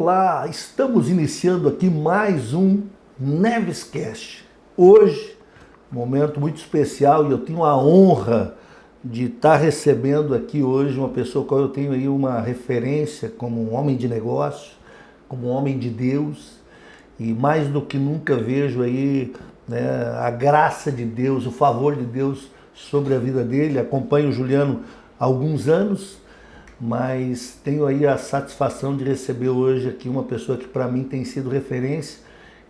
Olá, estamos iniciando aqui mais um Nevescast. Hoje, momento muito especial e eu tenho a honra de estar recebendo aqui hoje uma pessoa com a qual eu tenho aí uma referência como um homem de negócio, como um homem de Deus e mais do que nunca vejo aí, né, a graça de Deus, o favor de Deus sobre a vida dele. Acompanho o Juliano há alguns anos, mas tenho aí a satisfação de receber hoje aqui uma pessoa que para mim tem sido referência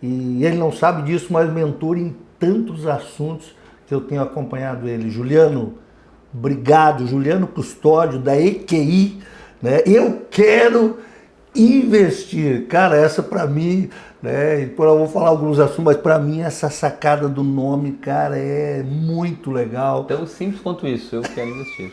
e ele não sabe disso, mas mentor em tantos assuntos que eu tenho acompanhado ele. Juliano, obrigado. Juliano Custódio da EQI, né? Eu quero investir. Cara, essa para mim, né? Eu vou falar alguns assuntos, mas para mim essa sacada do nome, cara, é muito legal. Tão simples quanto isso, eu quero investir.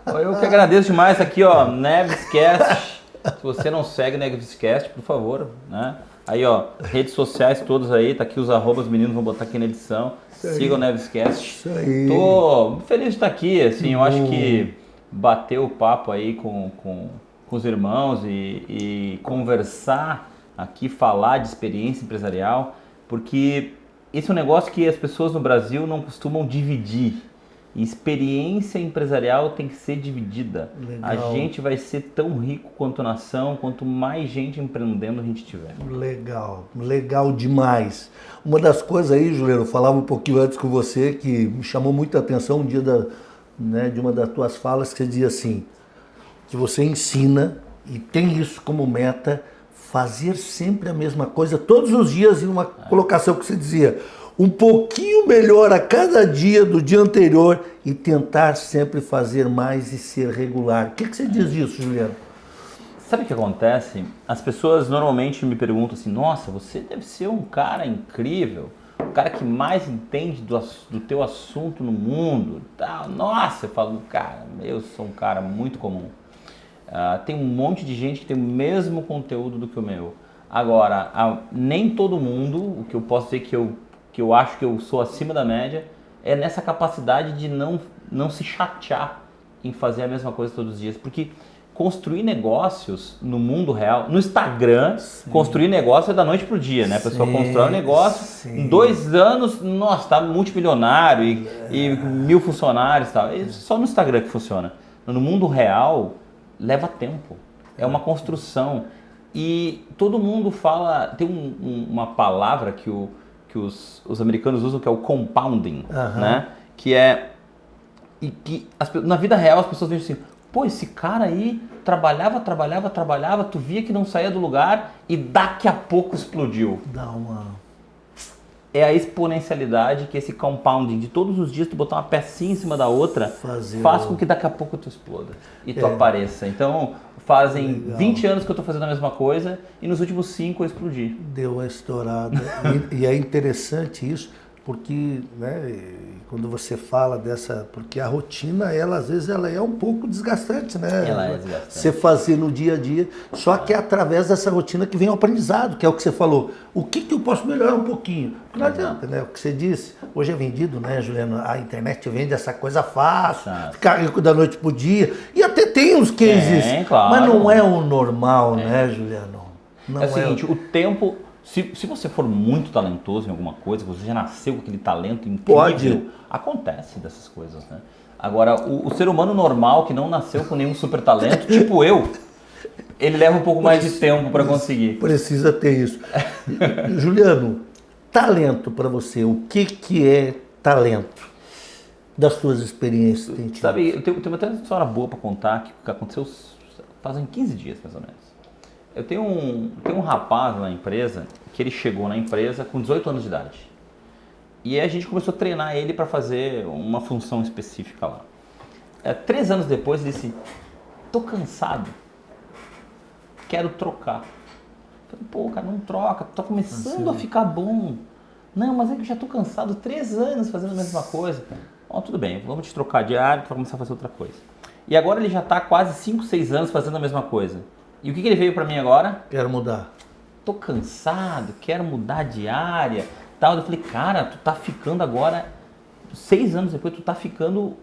Eu que agradeço demais aqui, ó, Nevescast. Se você não segue Nevescast, por favor, né? Aí, ó, redes sociais todas aí, tá aqui os arrobas, os meninos vão botar aqui na edição. Siga o Nevescast. Isso aí. Tô feliz de estar aqui, assim, eu acho que bater o papo aí com os irmãos e conversar aqui, falar de experiência empresarial, porque esse é um negócio que as pessoas no Brasil não costumam dividir. E experiência empresarial tem que ser dividida. Legal. A gente vai ser tão rico quanto nação, quanto mais gente empreendendo a gente tiver. Legal, legal demais. Uma das coisas aí, Juliano, eu falava um pouquinho antes com você, que me chamou muita atenção um dia de uma das tuas falas, que você dizia assim, que você ensina e tem isso como meta, fazer sempre a mesma coisa todos os dias, em uma colocação que você dizia, um pouquinho melhor a cada dia do dia anterior e tentar sempre fazer mais e ser regular. O que você diz disso, Juliano? Sabe o que acontece? As pessoas normalmente me perguntam assim, nossa, você deve ser um cara incrível, o cara que mais entende do teu assunto no mundo. Tal. Nossa, eu falo, cara, eu sou um cara muito comum. Tem um monte de gente que tem o mesmo conteúdo do que o meu. Agora, nem todo mundo, o que eu posso dizer que eu acho que eu sou acima da média, é nessa capacidade de não se chatear em fazer a mesma coisa todos os dias. Porque construir negócios no mundo real, no Instagram, sim, construir negócio é da noite pro dia, né? A pessoa constrói um negócio, sim, em 2 anos, nossa, tá multimilionário e 1000 funcionários e tal. É só no Instagram que funciona. No mundo real, leva tempo. É uma construção. E todo mundo fala, tem uma palavra que os americanos usam, que é o compounding, né? Que é... na vida real as pessoas veem assim, pô, esse cara aí trabalhava, tu via que não saía do lugar e daqui a pouco explodiu. É a exponencialidade que esse compounding de todos os dias tu botar uma pecinha em cima da outra faz com que daqui a pouco tu exploda e tu apareça. Então fazem 20 anos que eu estou fazendo a mesma coisa e nos últimos 5 eu explodi. Deu uma estourada. e é interessante isso, porque, né, quando você fala dessa... Porque a rotina, ela às vezes ela é um pouco desgastante, né? Ela é desgastante. Você fazer no dia a dia, só que é através dessa rotina que vem o aprendizado, que é o que você falou. O que eu posso melhorar um pouquinho? Porque não adianta, né? O que você disse, hoje é vendido, né, Juliano? A internet vende essa coisa fácil, ficar rico da noite pro dia, e até tem uns cases, claro, mas não é o normal, né, Juliano? Não é o seguinte, o tempo... Se você for muito talentoso em alguma coisa, você já nasceu com aquele talento incrível, acontece dessas coisas, né? Agora, o ser humano normal, que não nasceu com nenhum super talento, tipo eu, ele leva um pouco mais de tempo para conseguir. Precisa ter isso. Juliano, talento para você, o que é talento? Das suas experiências. Sabe, eu tenho até uma história boa para contar, que aconteceu fazem 15 dias, mais ou menos. Eu tenho um rapaz na empresa, que ele chegou na empresa com 18 anos de idade. E aí a gente começou a treinar ele para fazer uma função específica lá. 3 anos depois ele disse, tô cansado, quero trocar. Eu falei, pô, cara, não troca, tá começando a ficar bom. Não, mas é que eu já tô cansado, 3 anos fazendo a mesma coisa. Bom, tudo bem, vamos te trocar de área para começar a fazer outra coisa. E agora ele já tá quase 5, 6 anos fazendo a mesma coisa. E o que ele veio para mim agora? Quero mudar. Tô cansado, quero mudar de área, tal. Eu falei, cara, tu tá ficando agora 6 anos depois, tu tá ficando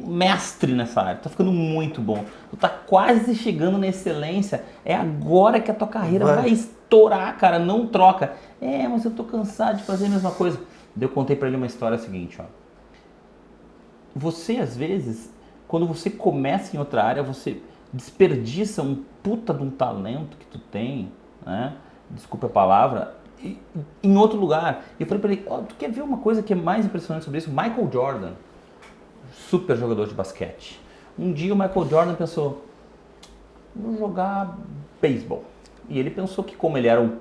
um mestre nessa área, tu tá ficando muito bom, tu tá quase chegando na excelência, é agora que a tua carreira vai estourar, cara, não troca. Mas eu tô cansado de fazer a mesma coisa. Daí eu contei pra ele uma história seguinte, ó. Você, às vezes, quando você começa em outra área, você desperdiça um puta de um talento que tu tem, né? Desculpa a palavra, em outro lugar. E eu falei pra ele, tu quer ver uma coisa que é mais impressionante sobre isso? Michael Jordan, super jogador de basquete. Um dia o Michael Jordan pensou, vou jogar beisebol. E ele pensou que como ele era o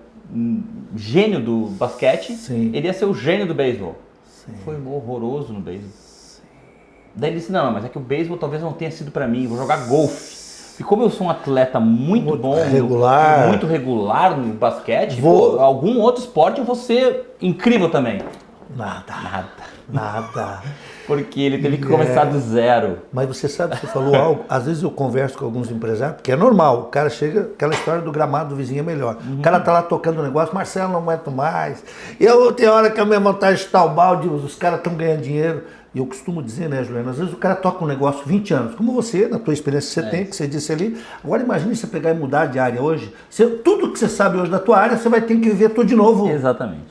gênio do basquete, Sim. ele ia ser o gênio do beisebol. Sim. Foi horroroso no beisebol. Daí ele disse, não, mas é que o beisebol talvez não tenha sido pra mim, vou jogar golfe. E como eu sou um atleta muito bom, muito regular no basquete, algum outro esporte eu vou ser incrível também. Nada. Porque ele teve que começar do zero. Mas você sabe, você falou algo, às vezes eu converso com alguns empresários, porque é normal, o cara chega, aquela história do gramado do vizinho é melhor. O cara tá lá tocando o negócio, Marcelo, não aguento mais. Tem hora que a minha montagem está o balde, os caras estão ganhando dinheiro. E eu costumo dizer, né, Juliana, às vezes o cara toca um negócio 20 anos, como você, na tua experiência que você tem, que você disse ali. Agora imagine você pegar e mudar de área hoje. Tudo que você sabe hoje da tua área, você vai ter que viver tudo de novo. Exatamente.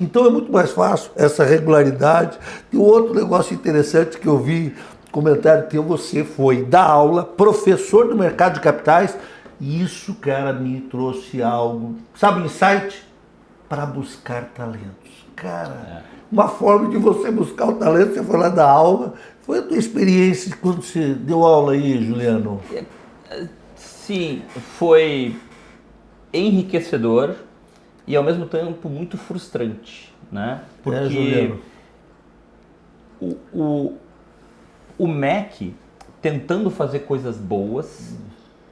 Então é muito mais fácil essa regularidade. E o outro negócio interessante que eu vi, comentário teu, você foi dar aula, professor do mercado de capitais, e isso, cara, me trouxe algo, sabe, insight? Para buscar talentos. Cara, uma forma de você buscar o talento, você foi lá dar aula. Foi a tua experiência quando você deu aula aí, Juliano? Sim, foi enriquecedor e ao mesmo tempo muito frustrante, né? Porque o MEC tentando fazer coisas boas,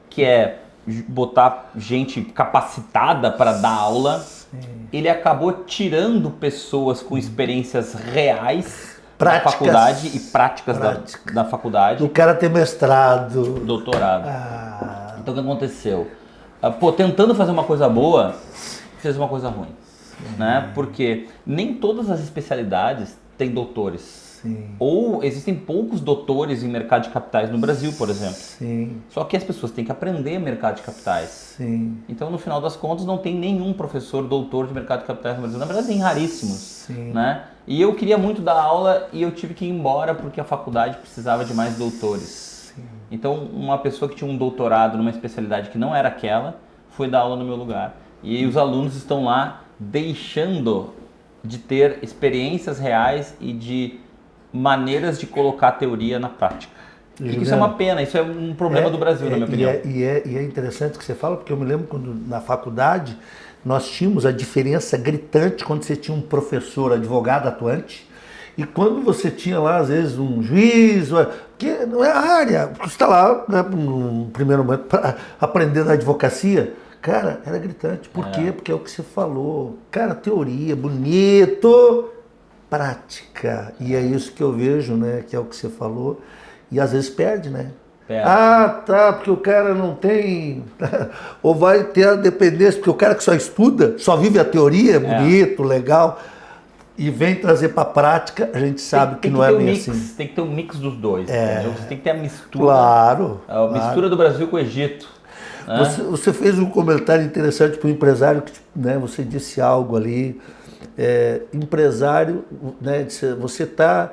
que é botar gente capacitada para dar aula, ele acabou tirando pessoas com experiências reais da faculdade e práticas da faculdade. O cara ter mestrado, doutorado. Então o que aconteceu? Tentando fazer uma coisa boa, fez uma coisa ruim, né? Porque nem todas as especialidades têm doutores. Sim. Ou existem poucos doutores em mercado de capitais no Brasil, por exemplo. Sim. Só que as pessoas têm que aprender mercado de capitais. Sim. Então, no final das contas, não tem nenhum professor doutor de mercado de capitais no Brasil. Na verdade, tem raríssimos. Sim. Né? E eu queria muito dar aula e eu tive que ir embora porque a faculdade precisava de mais doutores. Sim. Então, uma pessoa que tinha um doutorado numa especialidade que não era aquela, foi dar aula no meu lugar. E os alunos estão lá deixando de ter experiências reais e de maneiras de colocar a teoria na prática. E isso é uma pena, isso é um problema do Brasil, na minha opinião. E é interessante que você fala, porque eu me lembro quando na faculdade nós tínhamos a diferença gritante quando você tinha um professor advogado atuante e quando você tinha lá, às vezes, um juiz, porque não é a área, você está lá, né, no primeiro momento, para aprender da advocacia. Cara, era gritante. Por quê? Porque é o que você falou. Cara, teoria, bonito, prática. E é isso que eu vejo, né? Que é o que você falou. E às vezes perde, né? Tá, porque o cara não tem... Ou vai ter a dependência, porque o cara que só estuda, só vive a teoria, é bonito, legal, e vem trazer para a prática, a gente sabe que não é bem assim. Tem que ter um mix dos dois. Você tem que ter a mistura. Claro. A mistura do Brasil com o Egito. Você fez um comentário interessante para o empresário, que, né, você disse algo ali, empresário, né, você está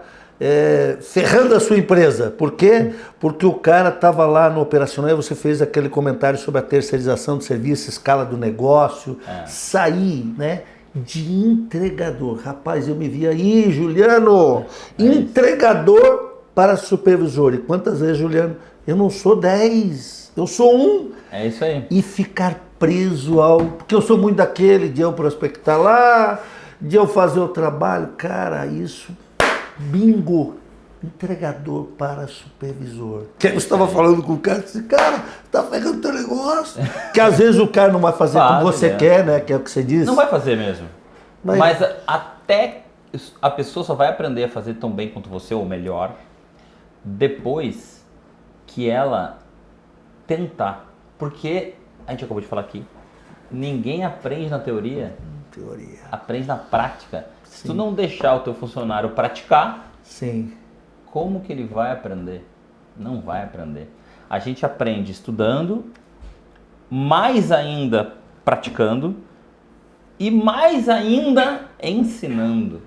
ferrando a sua empresa. Por quê? Porque o cara estava lá no operacional e você fez aquele comentário sobre a terceirização de serviço, escala do negócio, sair, né, de entregador. Rapaz, eu me vi aí, Juliano, entregador para supervisor. E quantas vezes, Juliano, eu não sou 10, eu sou 1. É isso aí. E ficar preso ao... Porque eu sou muito daquele de eu prospectar lá, de eu fazer o trabalho. Cara, isso... Bingo! Entregador para supervisor. Que eu estava falando com o cara, disse, cara, tá pegando teu negócio. Que às vezes o cara não vai fazer como você quer, né? Que é o que você disse. Não vai fazer mesmo. Mas até a pessoa só vai aprender a fazer tão bem quanto você, ou melhor, depois que ela tentar. Porque, a gente acabou de falar aqui, ninguém aprende na teoria teoria. Aprende na prática. Se Sim. tu não deixar o teu funcionário praticar, Sim. como que ele vai aprender? Não vai aprender. A gente aprende estudando, mais ainda praticando e mais ainda ensinando.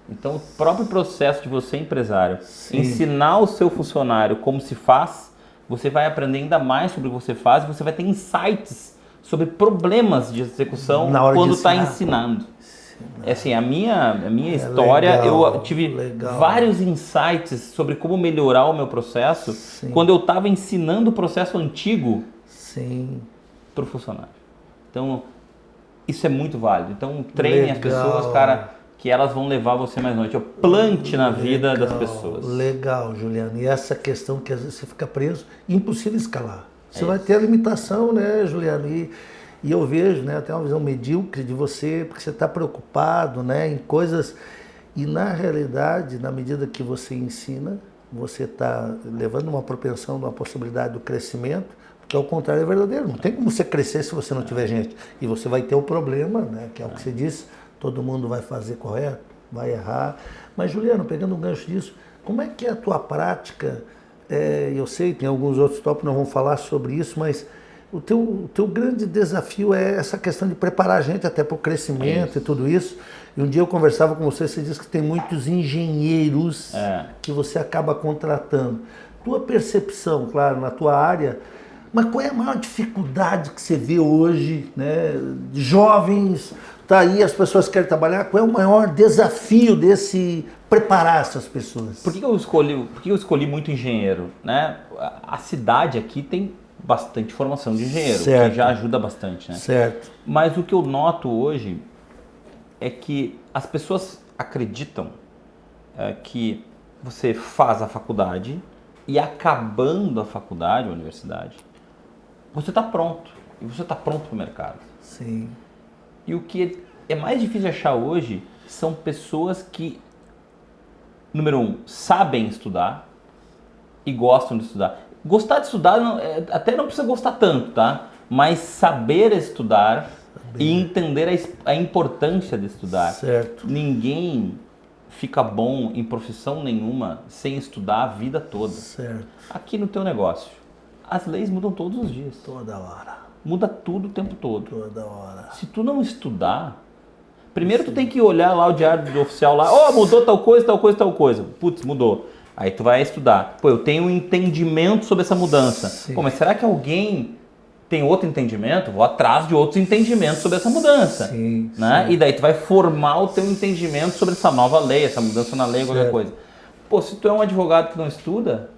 Então, o próprio processo de você, empresário, Sim. ensinar o seu funcionário como se faz, você vai aprender ainda mais sobre o que você faz e você vai ter insights sobre problemas de execução Na hora de quando está ensinar. ensinando. É assim, a minha história, legal, eu tive legal. vários insights sobre como melhorar o meu processo quando eu estava ensinando o processo antigo Sim. para o funcionário. Então, isso é muito válido. Então, treine as Legal. pessoas, cara, que elas vão levar você mais longe. Eu plante na vida das pessoas. Legal, Juliano. E essa questão que às vezes você fica preso, impossível escalar. Você É vai isso. ter a limitação, né, Juliano? E eu vejo, né, até uma visão medíocre de você, porque você está preocupado, né, em coisas. E na realidade, na medida que você ensina, você está levando uma propensão, uma possibilidade do crescimento, porque ao contrário é verdadeiro. Não tem como você crescer se você não tiver gente. E você vai ter o problema, né, que é o que você disse, todo mundo vai fazer correto, vai errar. Mas, Juliano, pegando um gancho disso, como é que é a tua prática? Eu sei, tem alguns outros tópicos, nós vamos falar sobre isso, mas o teu grande desafio é essa questão de preparar a gente até para o crescimento e tudo isso. E um dia eu conversava com você disse que tem muitos engenheiros que você acaba contratando. Tua percepção, claro, na tua área, mas qual é a maior dificuldade que você vê hoje, né, de jovens, tá aí, as pessoas querem trabalhar, qual é o maior desafio desse preparar essas pessoas? Por que eu escolhi muito engenheiro? Né? A cidade aqui tem bastante formação de engenheiro, Certo. que já ajuda bastante. Né? Certo. Mas o que eu noto hoje é que as pessoas acreditam que você faz a faculdade e acabando a faculdade, a universidade, você está pronto. E você está pronto para o mercado. Sim. E o que é mais difícil de achar hoje são pessoas que, número um, sabem estudar e gostam de estudar. Gostar de estudar até não precisa gostar tanto, tá? Mas saber estudar e entender a importância de estudar. Certo. Ninguém fica bom em profissão nenhuma sem estudar a vida toda. Certo. Aqui no teu negócio, as leis mudam todos os dias. Toda hora. Muda tudo o tempo todo. Toda hora. Se tu não estudar, primeiro tu tem que olhar lá o diário do oficial lá, mudou tal coisa, tal coisa, tal coisa. Putz, mudou. Aí tu vai estudar. Pô, eu tenho um entendimento sobre essa mudança. Sim. Pô, mas será que alguém tem outro entendimento? Vou atrás de outros entendimentos sobre essa mudança. Sim, né? sim. E daí tu vai formar o teu entendimento sobre essa nova lei, essa mudança na lei, qualquer coisa. Pô, se tu é um advogado que não estuda,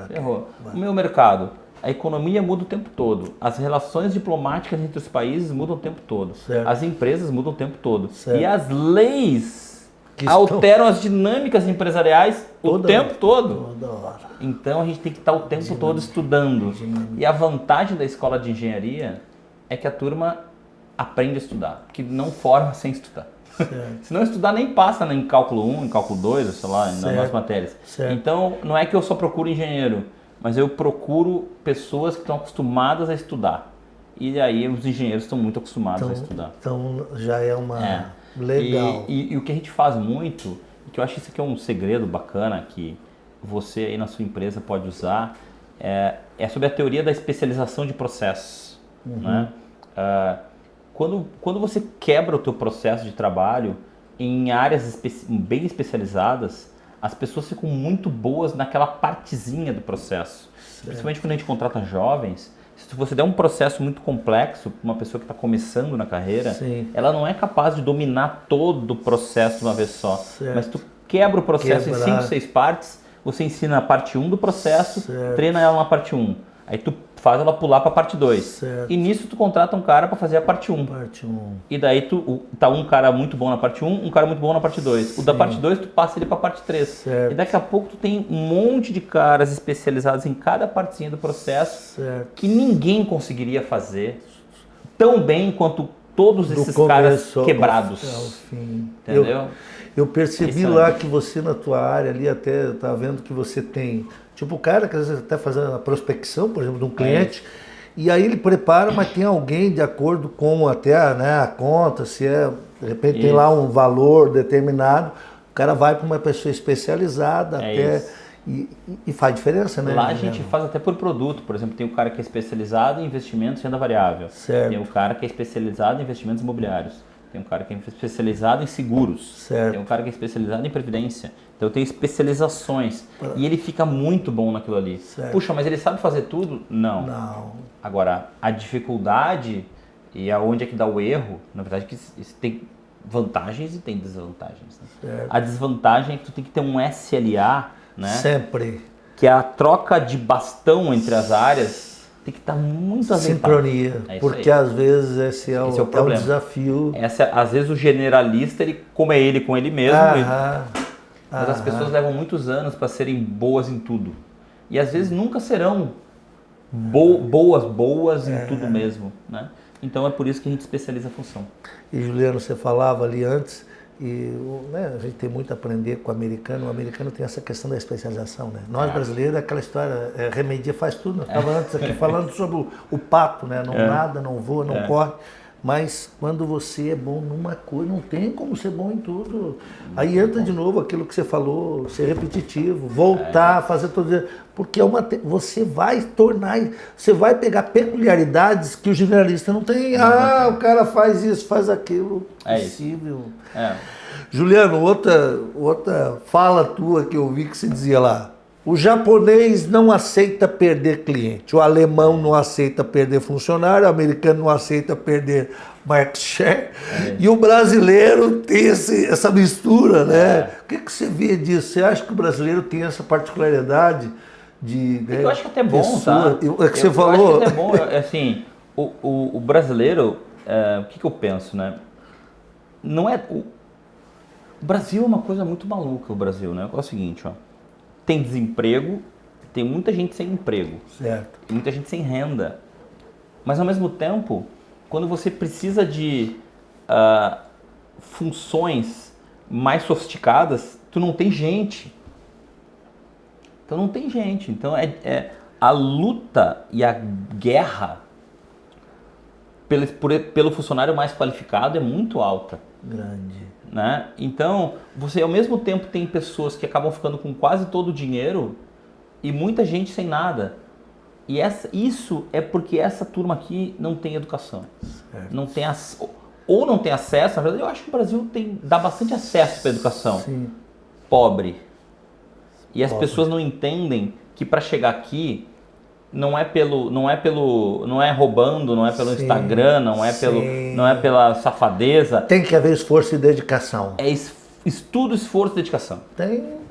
errou. O meu mercado, a economia muda o tempo todo. As relações diplomáticas entre os países mudam o tempo todo. Certo. As empresas mudam o tempo todo. Certo. E as leis Que alteram as dinâmicas empresariais o tempo todo. Toda hora. Então a gente tem que estar o tempo todo estudando. E a vantagem da escola de engenharia é que a turma aprende a estudar, porque não forma sem estudar. Se não estudar, nem passa em cálculo 1, em cálculo 2, sei lá, nas matérias. Certo. Então, não é que eu só procuro engenheiro, mas eu procuro pessoas que estão acostumadas a estudar. E aí os engenheiros estão muito acostumados a estudar. Então já é uma... Legal. E o que a gente faz muito, que eu acho que isso aqui é um segredo bacana que você aí na sua empresa pode usar, é sobre a teoria da especialização de processos. Né? Quando você quebra o teu processo de trabalho em áreas bem especializadas, as pessoas ficam muito boas naquela partezinha do processo. Principalmente quando a gente contrata jovens, se você der um processo muito complexo para uma pessoa que está começando na carreira, Sim. ela não é capaz de dominar todo o processo de uma vez só. Certo. Mas tu quebra o processo em 5, 6 partes, você ensina a parte 1 do processo, treina ela na parte 1. Aí tu faz ela pular para a parte 2. Certo. E nisso tu contrata um cara para fazer a parte 1. Parte 1. E daí tá um cara muito bom na parte 1, um cara muito bom na parte 2. O da parte 2 tu passa ele para a parte 3. Certo. E daqui a pouco tu tem um monte de caras especializados em cada partezinha do processo que ninguém conseguiria fazer tão bem quanto todos esses caras quebrados. Ao fim. Entendeu? Eu percebi lá que você na tua área ali até tá vendo que você tem, tipo o cara que às vezes está fazendo a prospecção, por exemplo, de um cliente, E aí ele prepara, mas tem alguém de acordo com até, né, a conta, se é, de repente tem lá um valor determinado, o cara vai para uma pessoa especializada e faz diferença, né? Lá a gente faz até por produto, por exemplo, tem o cara que é especializado em investimentos em renda variável, certo. Tem o cara que é especializado em investimentos imobiliários, tem um cara que é especializado em seguros, certo. Tem um cara que é especializado em previdência. Então tem especializações e ele fica muito bom naquilo ali. Certo. Puxa, mas ele sabe fazer tudo? Não. Agora, a dificuldade e aonde é que dá o erro, na verdade, que tem vantagens e tem desvantagens. Né? A desvantagem é que tu tem que ter um SLA, né? Sempre. Que é a troca de bastão entre as áreas tem que estar muito azeitado. Sincronia, porque às vezes esse é o desafio. Às vezes o generalista, como é ele com ele mesmo, mas as pessoas levam muitos anos para serem boas em tudo. E às vezes nunca serão boas em tudo mesmo. Né? Então é por isso que a gente especializa a função. E Juliano, você falava ali antes, né, a gente tem muito a aprender com o americano tem essa questão da especialização. Né? Nós brasileiros, aquela história, remedia, faz tudo. Nós estávamos antes aqui falando sobre o pato, né? Não nada, não voa, não corre. Mas quando você é bom numa coisa, não tem como ser bom em tudo. Aí entra de novo aquilo que você falou, ser repetitivo, voltar, fazer todo dia. Porque você vai pegar peculiaridades que o generalista não tem. O cara faz isso, faz aquilo. Possível. Juliano, outra fala tua que eu vi que você dizia lá. O japonês não aceita perder cliente, o alemão não aceita perder funcionário, o americano não aceita perder market share, e o brasileiro tem essa mistura, né? O que você vê disso? Você acha que o brasileiro tem essa particularidade de... Eu acho que até bom, tá? É que você falou... Eu acho que até bom, assim, o brasileiro, o que eu penso, né? Não é... O Brasil é uma coisa muito maluca, o Brasil, né? É o seguinte, ó. Tem desemprego, tem muita gente sem emprego, certo. Muita gente sem renda. Mas ao mesmo tempo, quando você precisa de funções mais sofisticadas, tu não tem gente. Então não tem gente. Então a luta e a guerra pelo funcionário mais qualificado é muito alta. Grande. Né? Então, você ao mesmo tempo tem pessoas que acabam ficando com quase todo o dinheiro e muita gente sem nada. E isso é porque essa turma aqui não tem educação. Certo. Não tem ou não tem acesso. Na verdade, eu acho que o Brasil dá bastante acesso para a educação. Sim. Pobre. E as pessoas não entendem que para chegar aqui não é roubando, não é pelo Instagram, não é pela safadeza. Tem que haver esforço e dedicação. É estudo, esforço e dedicação.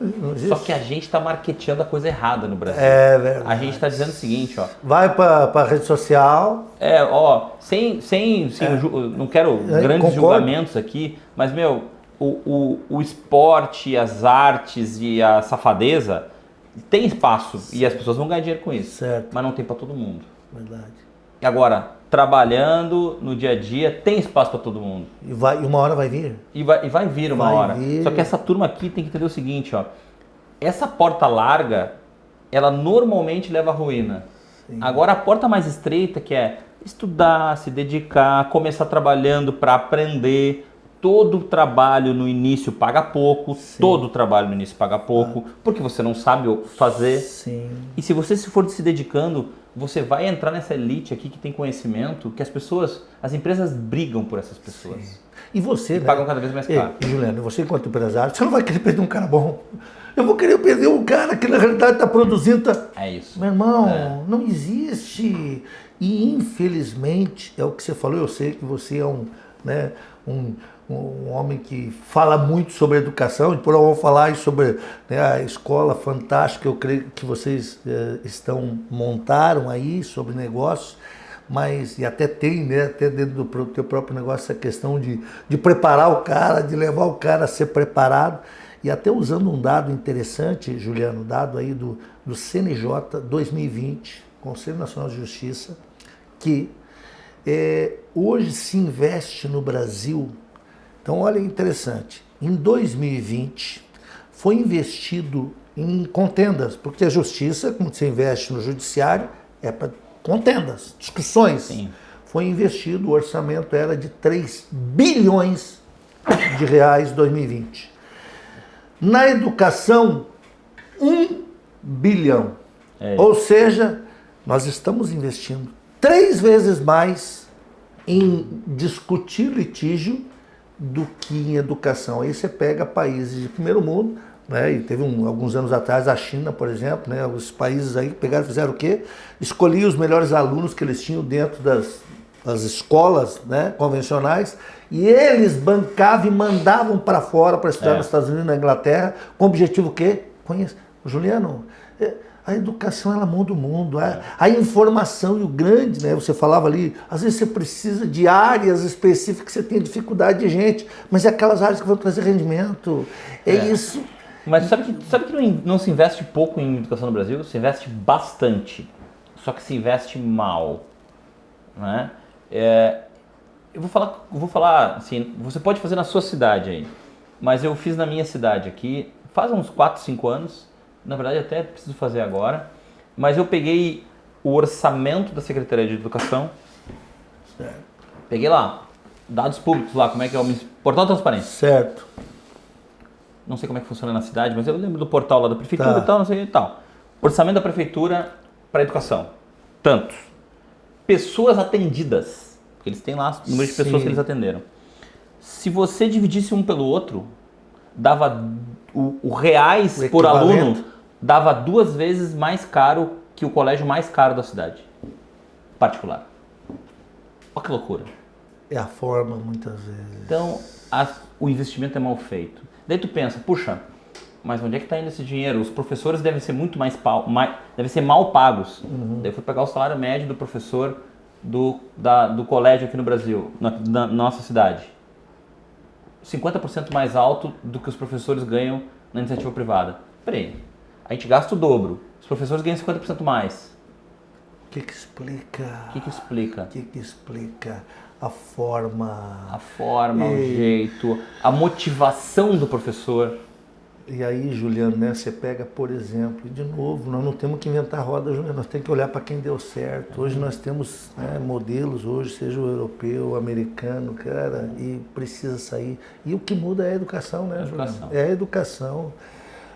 Não Só que a gente está marketeando a coisa errada no Brasil. É verdade. A gente está dizendo o seguinte, ó. Vai para a rede social. Não quero grandes julgamentos aqui, mas, o esporte, as artes e a safadeza tem espaço e as pessoas vão ganhar dinheiro com isso. Certo. Mas não tem para todo mundo. Verdade. E agora, trabalhando no dia a dia, tem espaço para todo mundo. E uma hora vai vir. E vai vir uma hora. Só que essa turma aqui tem que entender o seguinte, ó. Essa porta larga, ela normalmente leva à ruína. Sim. Agora a porta mais estreita, que é estudar, se dedicar, começar trabalhando para aprender. Todo trabalho no início paga pouco, sim. Todo trabalho no início paga pouco, porque você não sabe fazer. Sim. E se você for se dedicando, você vai entrar nessa elite aqui que tem conhecimento, que as empresas brigam por essas pessoas. Sim. E você, né? Pagam cada vez mais caro. E Juliano, você enquanto empresário, você não vai querer perder um cara bom. Eu vou querer perder um cara que na realidade está produzindo. É isso. Meu irmão, não existe. E infelizmente, é o que você falou, eu sei que você é um homem que fala muito sobre educação, depois nós vamos falar sobre, né, a escola fantástica, eu creio que vocês montaram aí sobre negócios, mas, e até tem, né, até dentro do teu próprio negócio, essa questão de preparar o cara, de levar o cara a ser preparado, e até usando um dado interessante, Juliano, dado aí do CNJ 2020, Conselho Nacional de Justiça, que hoje se investe no Brasil. Então, olha, interessante, em 2020 foi investido em contendas, porque a justiça, quando você investe no judiciário, é para contendas, discussões. Sim. Foi investido, o orçamento era de 3 bilhões de reais em 2020. Na educação, 1 bilhão. Ou seja, nós estamos investindo 3 vezes mais em discutir litígio do que em educação. Aí você pega países de primeiro mundo, né? E teve alguns anos atrás a China, por exemplo, né? Os países aí pegaram e fizeram o quê? Escolhiam os melhores alunos que eles tinham dentro das escolas, né, convencionais, e eles bancavam e mandavam para fora para estudar nos Estados Unidos, na Inglaterra, com o objetivo o quê? Juliano, a educação ela muda o mundo, a informação e o grande, né? Você falava ali, às vezes você precisa de áreas específicas que você tem dificuldade de gente, mas é aquelas áreas que vão trazer rendimento, isso. Mas sabe que não se investe pouco em educação no Brasil? Se investe bastante, só que se investe mal, né? Eu vou falar assim, você pode fazer na sua cidade aí, mas eu fiz na minha cidade aqui, faz uns 4, 5 anos, na verdade até preciso fazer agora, mas eu peguei o orçamento da Secretaria de Educação, peguei lá, dados públicos lá, como é que é o portal transparente. Certo. Não sei como é que funciona na cidade, mas eu lembro do portal lá da prefeitura e tal, não sei e tal. Orçamento da prefeitura para educação. Tantos. Pessoas atendidas, porque eles têm lá o número de pessoas que eles atenderam. Se você dividisse um pelo outro, dava o reais por aluno, dava 2 vezes mais caro que o colégio mais caro da cidade. Particular. Olha que loucura. É a forma, muitas vezes. Então, o investimento é mal feito. Daí tu pensa, puxa, mas onde é que está indo esse dinheiro? Os professores devem ser muito devem ser mal pagos. Daí eu fui pegar o salário médio do professor do colégio aqui no Brasil, na nossa cidade. 50% mais alto do que os professores ganham na iniciativa privada. Peraí, a gente gasta o dobro, os professores ganham 50% mais. O que explica? O que explica? O que explica? A forma, o jeito, a motivação do professor. E aí, Juliano, né, você pega, por exemplo, de novo, nós não temos que inventar roda, Juliano, nós temos que olhar para quem deu certo. Hoje nós temos, né, modelos, hoje seja o europeu, o americano, cara, e precisa sair. E o que muda é a educação, né, Juliano? É a educação.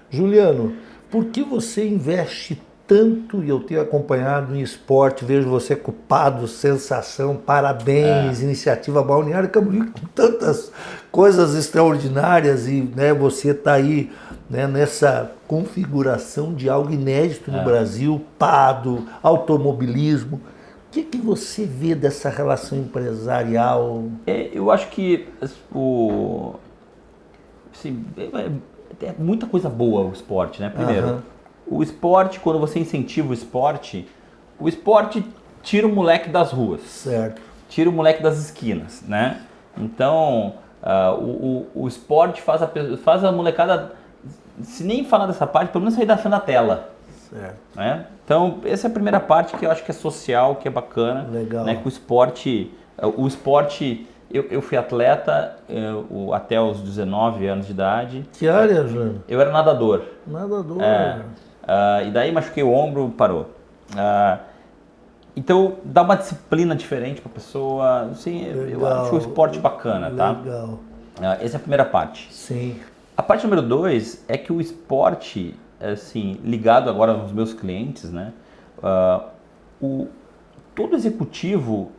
Juliano, por que você investe tanto, e eu tenho acompanhado em esporte, vejo você culpado, sensação, parabéns, iniciativa Balneário Camboriú, com tantas coisas extraordinárias, e né, você está aí, né, nessa configuração de algo inédito no Brasil, PADO, automobilismo. O que você vê dessa relação empresarial? Eu acho que assim, é muita coisa boa o esporte, né? Primeiro, o esporte, quando você incentiva o esporte tira o moleque das ruas. Certo. Tira o moleque das esquinas, né? Então, o esporte faz a molecada, se nem falar dessa parte, pelo menos sair da frente da tela. Certo. Né? Então, essa é a primeira parte que eu acho que é social, que é bacana. Legal. Né? Que o esporte, eu fui atleta até os 19 anos de idade. Que área, Juliano? Eu era nadador. Nadador. E daí machuquei o ombro, parou. Então dá uma disciplina diferente para a pessoa. Assim, eu acho o esporte bacana, tá? Legal. Essa é a primeira parte. Sim. A parte número 2 é que o esporte, assim, ligado agora aos meus clientes, né? Todo executivo,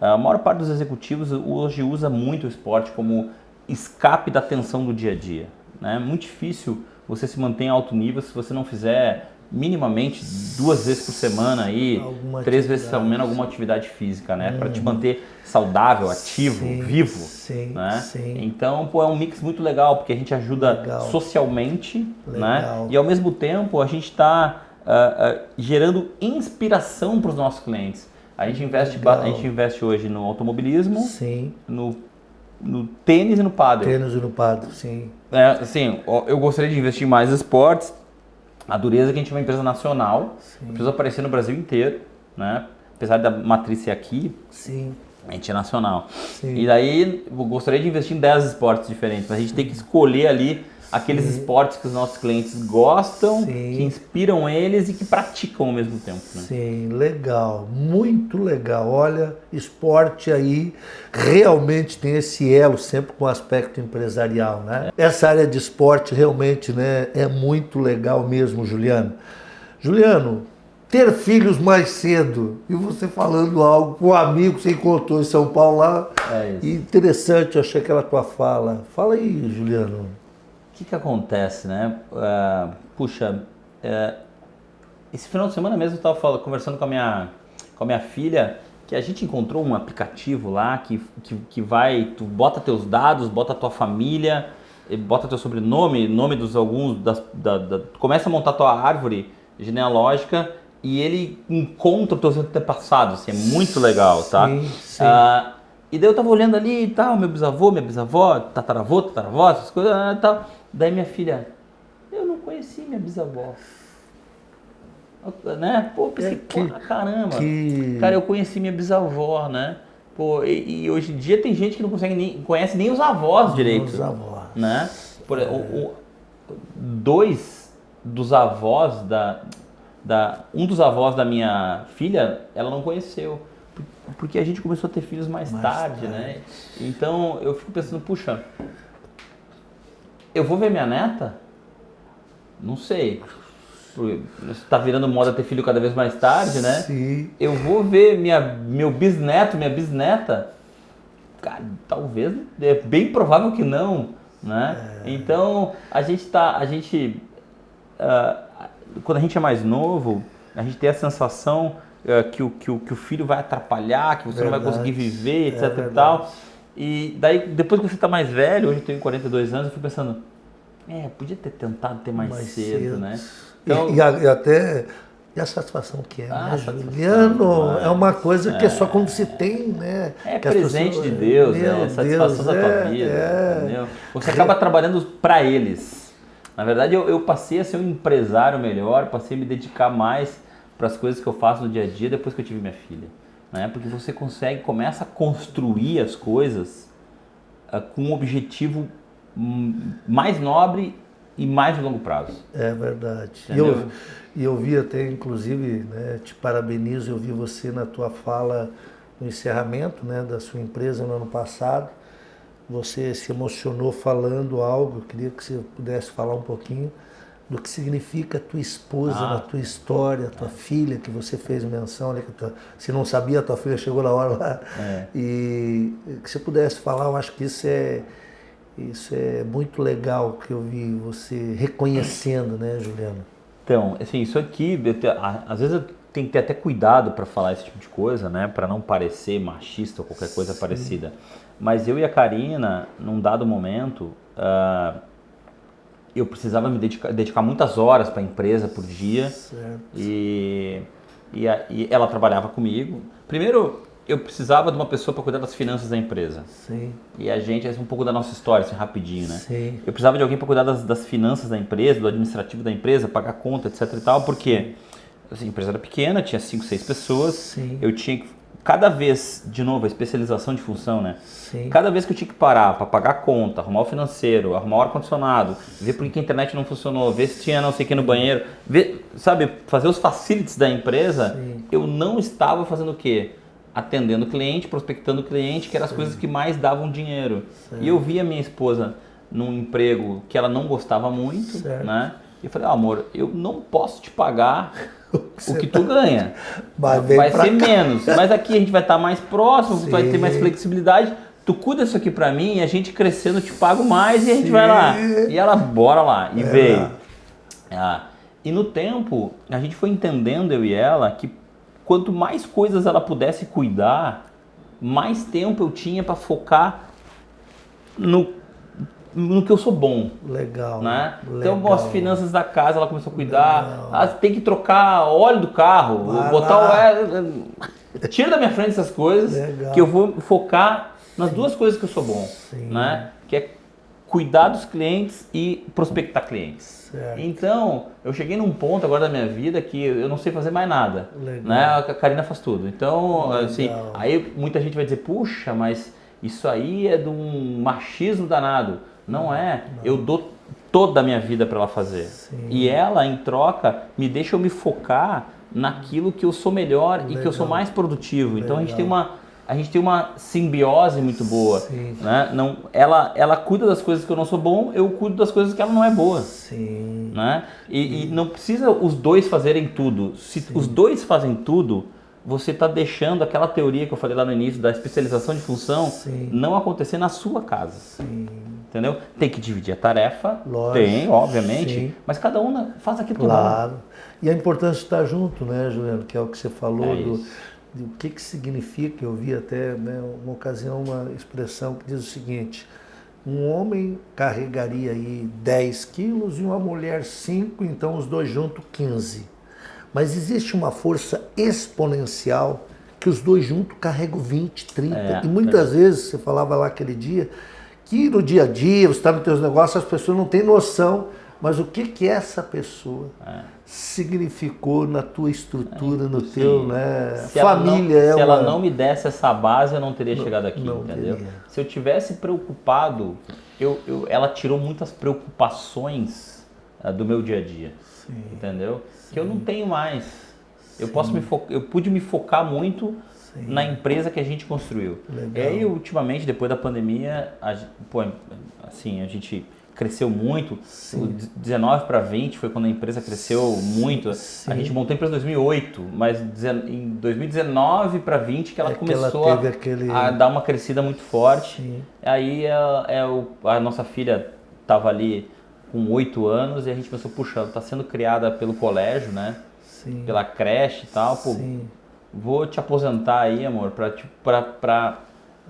a maior parte dos executivos hoje usa muito o esporte como escape da tensão do dia a dia. Né? É muito difícil você se manter em alto nível se você não fizer minimamente 2 vezes por semana aí, 3 vezes por semana alguma atividade física, né? Para te manter saudável, ativo, vivo. Sim, né? sim. Então, é um mix muito legal, porque a gente ajuda socialmente, né? E ao mesmo tempo a gente está gerando inspiração para os nossos clientes. A gente investe hoje no automobilismo, sim, no tênis e no pádel. Tênis e no pádel, sim. Assim, eu gostaria de investir em mais esportes. A dureza é que a gente é uma empresa nacional, precisa aparecer no Brasil inteiro, né? Apesar da matriz ser aqui, sim, a gente é nacional. Sim. E daí eu gostaria de investir em 10 esportes diferentes, mas a gente tem que escolher ali aqueles esportes que os nossos clientes gostam, Sim. que inspiram eles e que praticam ao mesmo tempo, né? Sim, legal, muito legal. Olha, esporte aí realmente tem esse elo sempre com o aspecto empresarial, né? Essa área de esporte realmente, né, é muito legal mesmo, Juliano. Juliano, ter filhos mais cedo, e você falando algo com um amigo que você encontrou em São Paulo lá, isso. interessante, eu achei aquela tua fala. Fala aí, Juliano. O que acontece, né? Esse final de semana mesmo eu estava conversando com a minha filha, que a gente encontrou um aplicativo lá que vai, tu bota teus dados, bota tua família, bota teu sobrenome, nome dos alguns, começa a montar tua árvore genealógica e ele encontra os teus antepassados, assim, é muito legal, tá? Sim, sim. E daí eu tava olhando ali e tal, meu bisavô, minha bisavó, tataravô, essas coisas e tal. Daí minha filha, eu não conheci minha bisavó. Né? Pô, pensei, caramba. Cara, eu conheci minha bisavó, né? Pô, e hoje em dia tem gente que não conhece nem os avós direito. Os avós. Né? Dois dos avós um dos avós da minha filha, ela não conheceu. Porque a gente começou a ter filhos mais tarde, né? Então eu fico pensando, puxa, eu vou ver minha neta? Não sei. Está virando moda ter filho cada vez mais tarde, né? Sim. Eu vou ver meu bisneto, minha bisneta? Cara, talvez, é bem provável que não, né? Então, quando a gente é mais novo, a gente tem a sensação que o filho vai atrapalhar, que você não vai conseguir viver, etc e tal. E daí, depois que você está mais velho, hoje eu tenho 42 anos, eu fico pensando, podia ter tentado ter mais cedo, né? Então, e a satisfação que é, né, Juliano? É uma coisa que é só quando se tem, né? É presente de Deus, é satisfação da tua vida, entendeu? Você acaba trabalhando para eles. Na verdade, eu passei a ser um empresário melhor, passei a me dedicar mais para as coisas que eu faço no dia a dia depois que eu tive minha filha, né? Porque você começa a construir as coisas com um objetivo mais nobre e mais de longo prazo. É verdade. E eu vi até, inclusive, né, te parabenizo, eu vi você na tua fala no encerramento, né, da sua empresa no ano passado. Você se emocionou falando algo, eu queria que você pudesse falar um pouquinho do que significa a tua esposa na tua história, a tua filha, que você fez menção, né, se não sabia, a tua filha chegou na hora lá. E que você pudesse falar, eu acho que isso é muito legal, que eu vi você reconhecendo, né, Juliano? Então, assim, isso aqui, às vezes eu tenho que ter até cuidado para falar esse tipo de coisa, né, para não parecer machista ou qualquer coisa parecida. Mas eu e a Karina, num dado momento, eu precisava me dedicar muitas horas para a empresa por dia. Certo. E ela trabalhava comigo. Primeiro, eu precisava de uma pessoa para cuidar das finanças da empresa. Sim. E essa é um pouco da nossa história, assim, rapidinho, né? Sim. Eu precisava de alguém para cuidar das finanças da empresa, do administrativo da empresa, pagar conta, etc e tal, porque assim, a empresa era pequena, tinha 5, 6 pessoas. Sim. Eu tinha que, cada vez, de novo, a especialização de função, né? Sim. Cada vez que eu tinha que parar para pagar a conta, arrumar o financeiro, arrumar o ar-condicionado, ver por que a internet não funcionou, ver se tinha não sei o que no banheiro, fazer os facilities da empresa, eu não estava fazendo o quê? Atendendo o cliente, prospectando o cliente, que eram as coisas que mais davam dinheiro. E eu via minha esposa num emprego que ela não gostava muito, né? E eu falei, amor, eu não posso te pagar o que tu ganha. Vai ser menos. Mas aqui a gente vai estar mais próximo, vai ter mais flexibilidade. Tu cuida isso aqui pra mim e a gente crescendo eu te pago mais e a gente vai lá. E ela, bora lá. E veio. E no tempo, a gente foi entendendo, eu e ela, que quanto mais coisas ela pudesse cuidar, mais tempo eu tinha para focar no que eu sou bom. Legal. Né? Então, as finanças da casa ela começou a cuidar. Tem que trocar óleo do carro, botar o óleo. Tira da minha frente essas coisas, que eu vou focar nas duas coisas que eu sou bom. Né? Que é cuidar dos clientes e prospectar clientes. Certo. Então, eu cheguei num ponto agora da minha vida que eu não sei fazer mais nada. Né? A Karina faz tudo. Então, assim, aí muita gente vai dizer, puxa, mas isso aí é de um machismo danado. Não é. Não. Eu dou toda a minha vida para ela fazer. Sim. E ela, em troca, me deixa eu me focar naquilo que eu sou melhor e que eu sou mais produtivo. Então a gente tem uma simbiose muito boa. Sim. Né? Não, ela cuida das coisas que eu não sou bom, eu cuido das coisas que ela não é boa. Sim. Né? E não precisa os dois fazerem tudo. Se os dois fazem tudo, você está deixando aquela teoria que eu falei lá no início da especialização de função não acontecer na sua casa. Sim. Entendeu? Tem que dividir a tarefa, Lógico. tem, obviamente, Sim. mas cada um faz aquilo que Claro. E a importância de estar junto, né, Juliano? Que é o que você falou do que significa. Eu vi até, né, uma ocasião, uma expressão que diz o seguinte: um homem carregaria aí 10 quilos e uma mulher 5, então os dois juntos 15. Mas existe uma força exponencial que os dois juntos carregam 20, 30. E muitas vezes, você falava lá aquele dia, que no dia a dia, você está nos teus negócios, as pessoas não têm noção, mas o que essa pessoa significou na tua estrutura, no teu, né, família. Se ela não me desse essa base, eu não teria chegado aqui, entendeu? Teria. Se eu tivesse preocupado, ela tirou muitas preocupações do meu dia a dia, entendeu? Que eu não tenho mais. Eu pude me focar muito na empresa que a gente construiu. Legal. E aí, ultimamente, depois da pandemia, a gente cresceu muito. O 19 para 20 foi quando a empresa cresceu muito. A gente montou a empresa em 2008, mas em 2019 para 20 que ela começou a dar uma crescida muito forte. Sim. Aí a nossa filha estava ali com 8 anos e a gente pensou, puxa, ela está sendo criada pelo colégio, né? Sim. Pela creche e tal, pô, vou te aposentar aí, amor, pra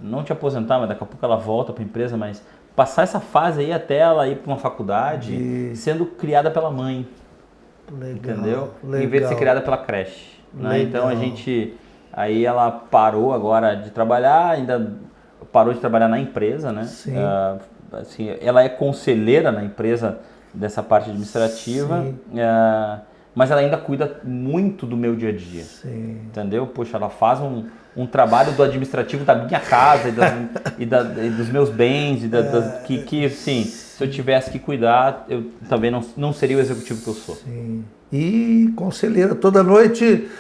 não te aposentar, mas daqui a pouco ela volta para a empresa, mas passar essa fase aí até ela ir para uma faculdade sendo criada pela mãe, entendeu? Em vez de ser criada pela creche, né? Então aí ela parou agora de trabalhar, ainda parou de trabalhar na empresa, né? Sim. Assim, ela é conselheira na empresa dessa parte administrativa, mas ela ainda cuida muito do meu dia a dia, entendeu? Poxa, ela faz um trabalho do administrativo da minha casa e dos meus bens, que assim, se eu tivesse que cuidar, eu também não seria o executivo que eu sou. Sim. E conselheira toda noite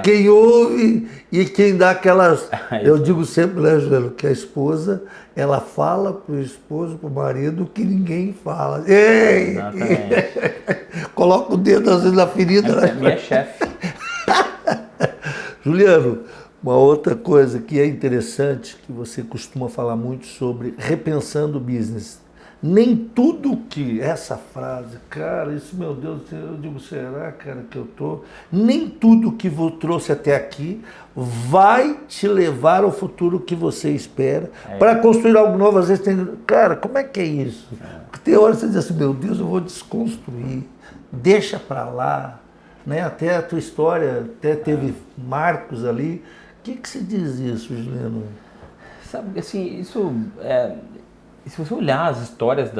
quem ouve e quem dá aquelas... Eu digo sempre, né, Joelho, que a esposa, ela fala pro esposo, pro marido, que ninguém fala. Ei! Exatamente. Coloca o dedo às vezes na ferida. Essa é minha chefe. Juliano, uma outra coisa que é interessante, que você costuma falar muito sobre repensando o business. Nem tudo que essa frase, cara, isso, meu Deus, eu digo, será, cara, que eu tô... Nem tudo que eu trouxe até aqui vai te levar ao futuro que você espera. Para construir algo novo, às vezes tem... Cara, como é que é isso? Porque tem horas que você diz assim, meu Deus, eu vou desconstruir, deixa para lá, né? Até a tua história, até teve marcos ali. O que se diz isso, Juliano? Sabe, assim, isso se você olhar as histórias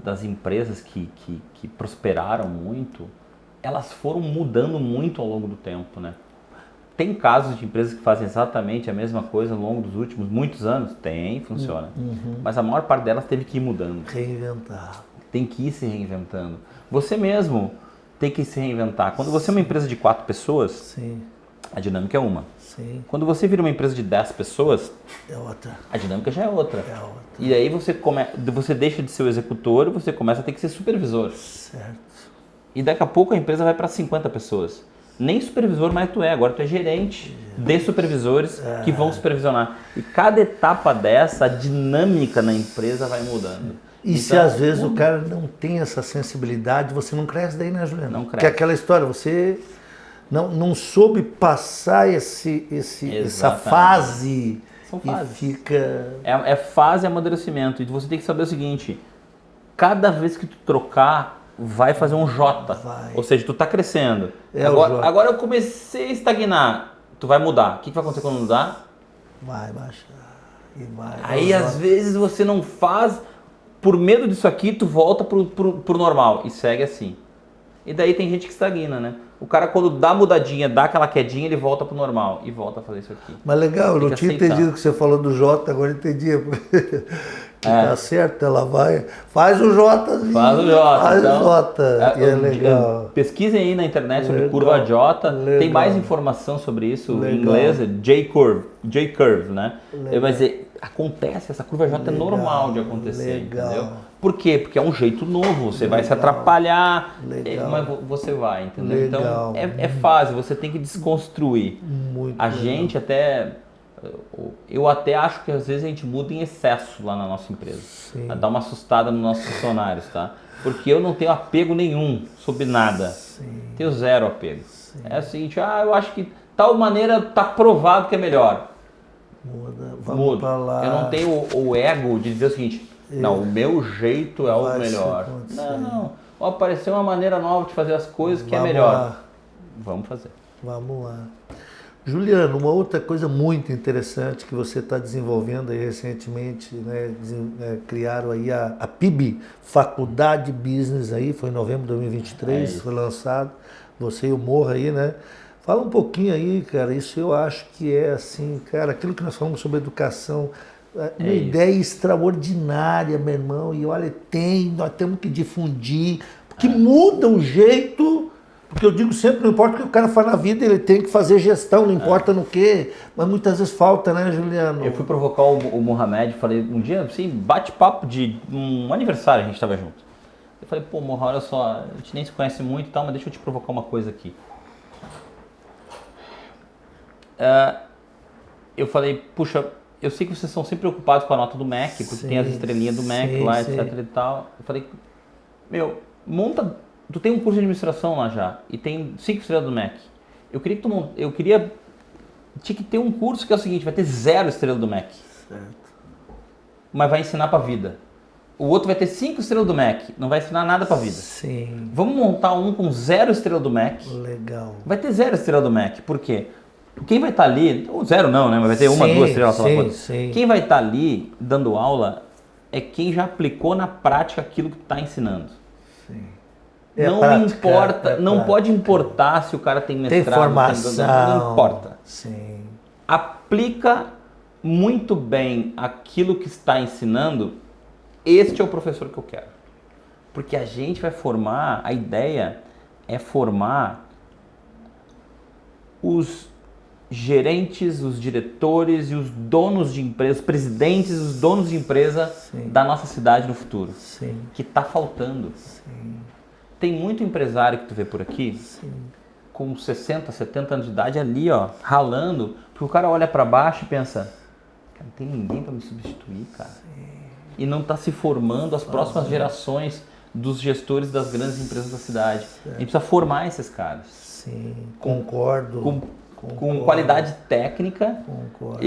das empresas que prosperaram muito, elas foram mudando muito ao longo do tempo, né? Tem casos de empresas que fazem exatamente a mesma coisa ao longo dos últimos muitos anos? Tem, funciona. Mas a maior parte delas teve que ir mudando. Reinventar. Tem que ir se reinventando. Você mesmo tem que se reinventar. Quando você é uma empresa de 4 pessoas, a dinâmica é uma. Quando você vira uma empresa de 10 pessoas, é outra. A dinâmica já é outra. E aí você deixa de ser o executor e você começa a ter que ser supervisor. Certo. E daqui a pouco a empresa vai para 50 pessoas. Nem supervisor mais tu é, agora tu é gerente de supervisores que vão supervisionar. E cada etapa dessa, a dinâmica na empresa vai mudando. E se às vezes o cara não tem essa sensibilidade, você não cresce daí, né, Juliano? Não cresce. Porque é aquela história, você não soube passar essa fase. São fases. E fica... É fase e amadurecimento. E você tem que saber o seguinte, cada vez que tu trocar, vai fazer um J. Ou seja, tu tá crescendo. Agora eu comecei a estagnar. Tu vai mudar. O que vai acontecer quando mudar? Vai baixar. E vai. Aí às vezes você não faz, por medo disso aqui, tu volta pro normal. E segue assim. E daí tem gente que estagna, né? O cara quando dá mudadinha, dá aquela quedinha, ele volta pro normal. E volta a fazer isso aqui. Mas legal, eu não tinha entendido o que você falou do J, agora entendi. Tá certo, ela vai. Faz o J. Faz o J. Faz então, o J. E é legal. Pesquisem aí na internet sobre Legal, curva J. legal. Tem mais informação sobre isso Legal. em inglês, é J-curve, né? Legal. Vai dizer, acontece, essa curva J é Legal, normal de acontecer, legal. entendeu? Por quê? Porque é um jeito novo, você vai se atrapalhar, Legal. mas você vai, entendeu? Legal. Então é fase, você tem que desconstruir. Muito A legal. gente eu até acho que às vezes a gente muda em excesso lá na nossa empresa. Sim. Dá uma assustada nos nossos funcionários, tá? Porque eu não tenho apego nenhum sobre nada. Sim. Tenho zero apego. É o seguinte, eu acho que tal maneira tá provado que é melhor. Muda. Vamos pra lá. Eu não tenho o ego de dizer o seguinte, não, o meu jeito é o Vai melhor. ser Não. Ó, apareceu uma maneira nova de fazer as coisas que é Vamos melhor. lá. Vamos fazer. Vamos lá. Juliano, uma outra coisa muito interessante que você está desenvolvendo aí recentemente, né, criaram aí a PIB, Faculdade Business aí, foi em novembro de 2023, foi lançado, você e o Morra aí, né? Fala um pouquinho aí, cara, isso eu acho que é assim, cara, aquilo que nós falamos sobre educação, uma ideia extraordinária, meu irmão, e olha, nós temos que difundir, porque muda o jeito. Porque eu digo sempre, não importa o que o cara faz na vida, ele tem que fazer gestão, não importa no quê. Mas muitas vezes falta, né, Juliano? Eu fui provocar o Mohamed, falei, um dia, assim, bate-papo de um aniversário, a gente estava junto. Eu falei, pô, Mohamed, olha só, a gente nem se conhece muito e tal, mas deixa eu te provocar uma coisa aqui. Eu falei, puxa, eu sei que vocês são sempre preocupados com a nota do MEC, porque tem as estrelinhas do MEC lá, etc e tal. Eu falei, monta... Tu tem um curso de administração lá já e tem 5 estrelas do MEC. Tinha que ter um curso que é o seguinte, vai ter 0 estrelas do MEC. Certo. Mas vai ensinar pra vida. O outro vai ter 5 estrelas do MEC, não vai ensinar nada pra vida. Sim. Vamos montar um com 0 estrelas do MEC. Legal. Vai ter 0 estrelas do MEC, por quê? Quem vai estar ali, ou 0 não, né? Mas vai ter 1, 2 estrelas, sei lá quanto. Quem vai estar ali dando aula é quem já aplicou na prática aquilo que está ensinando. Sim. Não pode importar se o cara tem mestrado, tem formação, não importa. Sim. Aplica muito bem aquilo que está ensinando, este é o professor que eu quero. Porque a gente vai formar, a ideia é formar os gerentes, os diretores e os donos de empresas, os presidentes e os donos de empresa da nossa cidade no futuro. Sim. Que está faltando. Sim. Tem muito empresário que tu vê por aqui, com 60, 70 anos de idade ali, ó, ralando, porque o cara olha para baixo e pensa, cara, não tem ninguém para me substituir, cara. E não está se formando as próximas gerações dos gestores das grandes empresas da cidade. A gente precisa formar esses caras. Sim, concordo. Com qualidade técnica, Concordo.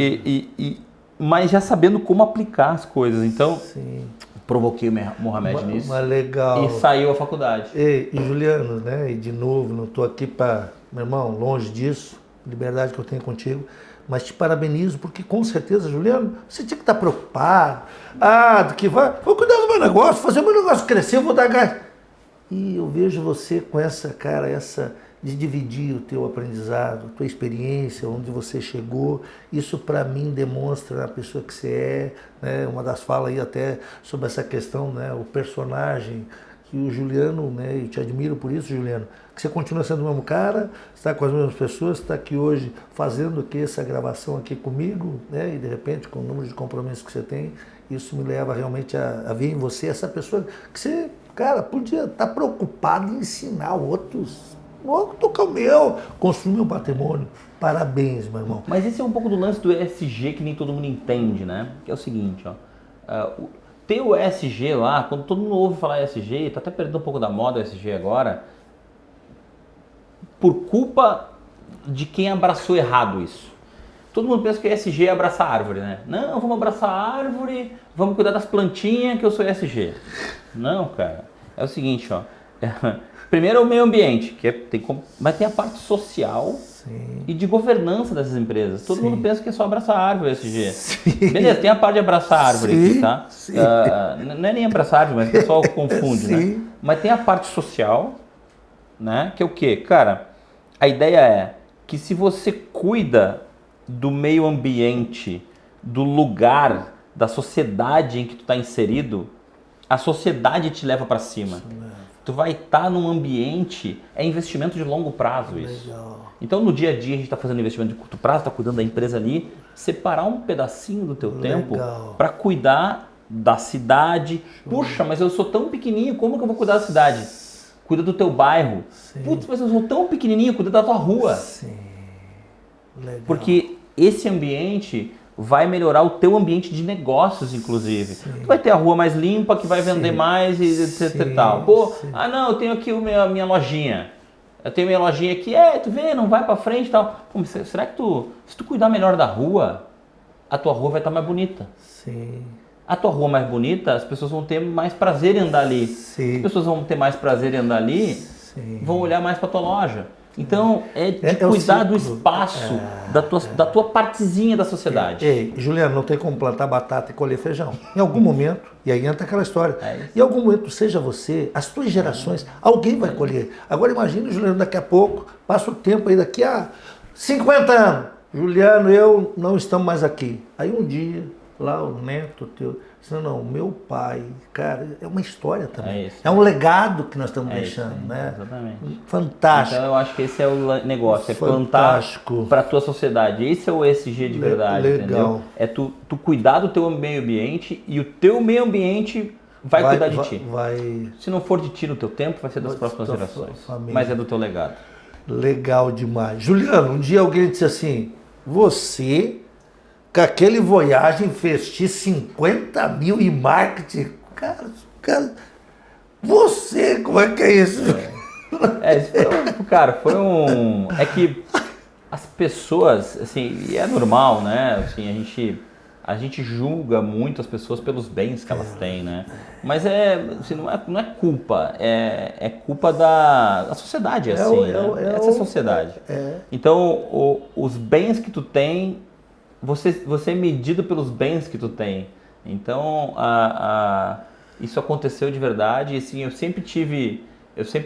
mas já sabendo como aplicar as coisas. Então, Sim. provoquei o Mohamed nisso. Mas legal. E saiu a faculdade. E Juliano, né? E de novo, não estou aqui para, meu irmão, longe disso, liberdade que eu tenho contigo, mas te parabenizo, porque com certeza, Juliano, você tinha que estar preocupado. Do que vou cuidar do meu negócio, fazer o meu negócio crescer, eu vou dar gás. E eu vejo você com essa, cara, de dividir o teu aprendizado, a tua experiência, onde você chegou. Isso para mim demonstra a pessoa que você é, né? Uma das falas aí até sobre essa questão, né? O personagem que o Juliano, né? E te admiro por isso, Juliano, que você continua sendo o mesmo cara, está com as mesmas pessoas, está aqui hoje fazendo aqui essa gravação aqui comigo, né? E de repente com o número de compromissos que você tem, isso me leva realmente a ver em você essa pessoa que você, cara, podia estar preocupado em ensinar outros. Vou tocar o meu, construir meu patrimônio. Parabéns, meu irmão. Mas esse é um pouco do lance do ESG que nem todo mundo entende, né? Que é o seguinte, ó. Ter o ESG lá, quando todo mundo ouve falar ESG, tá até perdendo um pouco da moda o ESG agora, por culpa de quem abraçou errado isso. Todo mundo pensa que ESG é abraçar árvore, né? Não, vamos abraçar a árvore, vamos cuidar das plantinhas que eu sou ESG. Não, cara. É o seguinte, ó. Primeiro é o meio ambiente, mas tem a parte social e de governança dessas empresas. Todo mundo pensa que é só abraçar a árvore ESG. Beleza, tem a parte de abraçar a árvore aqui, tá? Não é nem abraçar a árvore, mas o pessoal confunde, né? Mas tem a parte social, né? Que é o quê? Cara, a ideia é que se você cuida do meio ambiente, do lugar da sociedade em que tu está inserido, a sociedade te leva para cima. Tu vai estar num ambiente, é investimento de longo prazo isso. Legal. Então no dia a dia a gente está fazendo investimento de curto prazo, está cuidando da empresa ali, separar um pedacinho do teu tempo para cuidar da cidade. Puxa, mas eu sou tão pequenininho, como que eu vou cuidar da cidade? Cuida do teu bairro. Sim. Putz, mas eu sou tão pequenininho, cuida da tua rua. Sim. Legal. Porque esse ambiente vai melhorar o teu ambiente de negócios, inclusive. Sim. Tu vai ter a rua mais limpa, que vai vender mais e etc e tal. Pô, não, eu tenho aqui a minha lojinha. Eu tenho minha lojinha aqui, tu vê, não vai pra frente e tal. Pô, mas será que se tu cuidar melhor da rua, a tua rua vai estar mais bonita? Sim. A tua rua mais bonita, as pessoas vão ter mais prazer em andar ali. Sim. As pessoas vão ter mais prazer em andar ali, Sim. vão olhar mais pra tua loja. Então, cuidar do espaço, da tua partezinha da sociedade. Ei, Juliano, não tem como plantar batata e colher feijão. Em algum momento, e aí entra aquela história, em algum momento, seja você, as tuas gerações, alguém vai colher. Agora imagine, Juliano, daqui a pouco, passa o tempo aí, daqui a 50 anos, Juliano, eu não estamos mais aqui. Aí um dia, lá o neto teu, não, meu pai, cara, é uma história também. É um legado que nós estamos deixando, né? Exatamente. Fantástico. Então eu acho que esse é o negócio, é plantar para a tua sociedade. Esse é o ESG de verdade, entendeu? É tu cuidar do teu meio ambiente e o teu meio ambiente vai cuidar de ti. Se não for de ti no teu tempo, vai ser das próximas gerações. Mas é do teu legado. Legal demais. Juliano, um dia alguém disse assim, você... com aquele Voyage investir 50 mil em marketing. Cara, você, como é que é isso? É que as pessoas, assim, e é normal, né? Assim, a gente julga muito as pessoas pelos bens que elas têm, né? Mas assim, não é culpa, é culpa da sociedade, assim, essa é a sociedade. Então, os bens que tu tem, você é medido pelos bens que tu tem. Então, isso aconteceu de verdade. E assim, eu sempre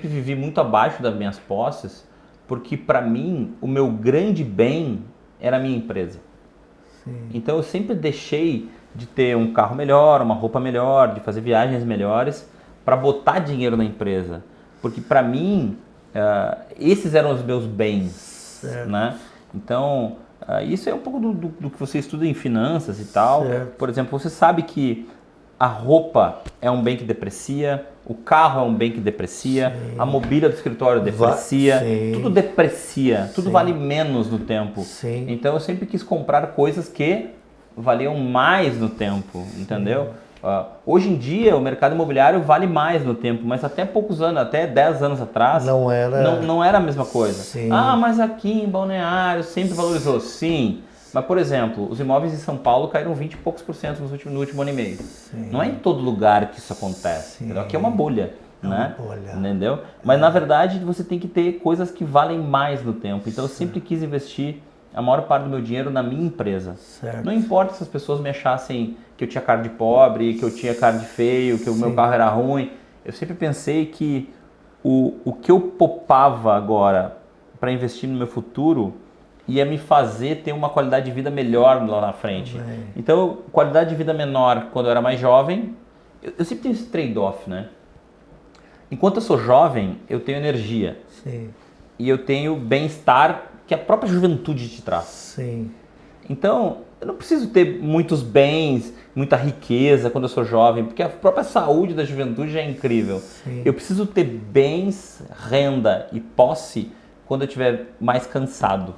vivi muito abaixo das minhas posses, porque para mim, o meu grande bem era a minha empresa. Sim. Então, eu sempre deixei de ter um carro melhor, uma roupa melhor, de fazer viagens melhores, para botar dinheiro na empresa. Porque para mim, esses eram os meus bens, né? Então... isso é um pouco do que você estuda em finanças e tal. Certo. Por exemplo, você sabe que a roupa é um bem que deprecia, o carro é um bem que deprecia, sim, a mobília do escritório deprecia, tudo deprecia, tudo vale menos no tempo. Sim. Então eu sempre quis comprar coisas que valiam mais no tempo, entendeu? Hoje em dia o mercado imobiliário vale mais no tempo, mas até poucos anos, até 10 anos atrás, não era a mesma coisa. Sim. Mas aqui em Balneário sempre valorizou. Sim, mas por exemplo, os imóveis em São Paulo caíram 20 e poucos % no último ano e meio. Sim. Não é em todo lugar que isso acontece. Aqui é uma bolha. Né? Uma bolha. Entendeu? Mas na verdade você tem que ter coisas que valem mais no tempo. Então eu sempre quis investir a maior parte do meu dinheiro na minha empresa. Certo. Não importa se as pessoas me achassem que eu tinha cara de pobre, que eu tinha cara de feio, que o meu carro era ruim. Eu sempre pensei que o que eu poupava agora para investir no meu futuro ia me fazer ter uma qualidade de vida melhor lá na frente. Então, qualidade de vida menor quando eu era mais jovem, eu sempre tenho esse trade-off, né? Enquanto eu sou jovem, eu tenho energia. Sim. E eu tenho bem-estar que a própria juventude te traz. Sim. Então, eu não preciso ter muitos bens, muita riqueza quando eu sou jovem, porque a própria saúde da juventude já é incrível. Sim. Eu preciso ter bens, renda e posse quando eu estiver mais cansado.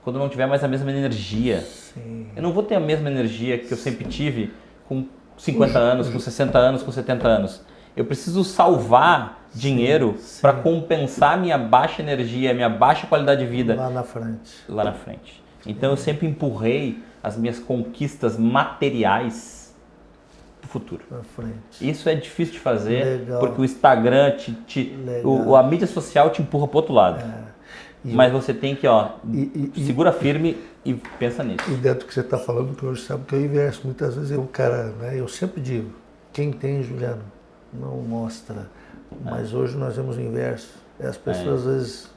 Quando eu não tiver mais a mesma energia. Sim. Eu não vou ter a mesma energia que eu sempre tive com 50 anos, com 60 anos, com 70 anos. Eu preciso salvar dinheiro para compensar minha baixa energia, minha baixa qualidade de vida. Lá na frente. Então eu sempre empurrei as minhas conquistas materiais para o futuro. Isso é difícil de fazer. Legal. Porque o Instagram, a mídia social te empurra para o outro lado. Mas você tem que, segura firme e pensa nisso. E dentro do que você está falando, que hoje sabe que eu inverso. Muitas vezes eu sempre digo, quem tem, Juliano, não mostra. Mas hoje nós vemos o inverso. As pessoas, às vezes,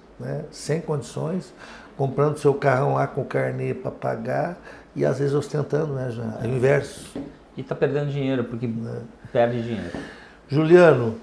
sem condições, comprando seu carrão lá com carnê para pagar, e às vezes ostentando, né, já, é o inverso. E está perdendo dinheiro, porque perde dinheiro. Juliano,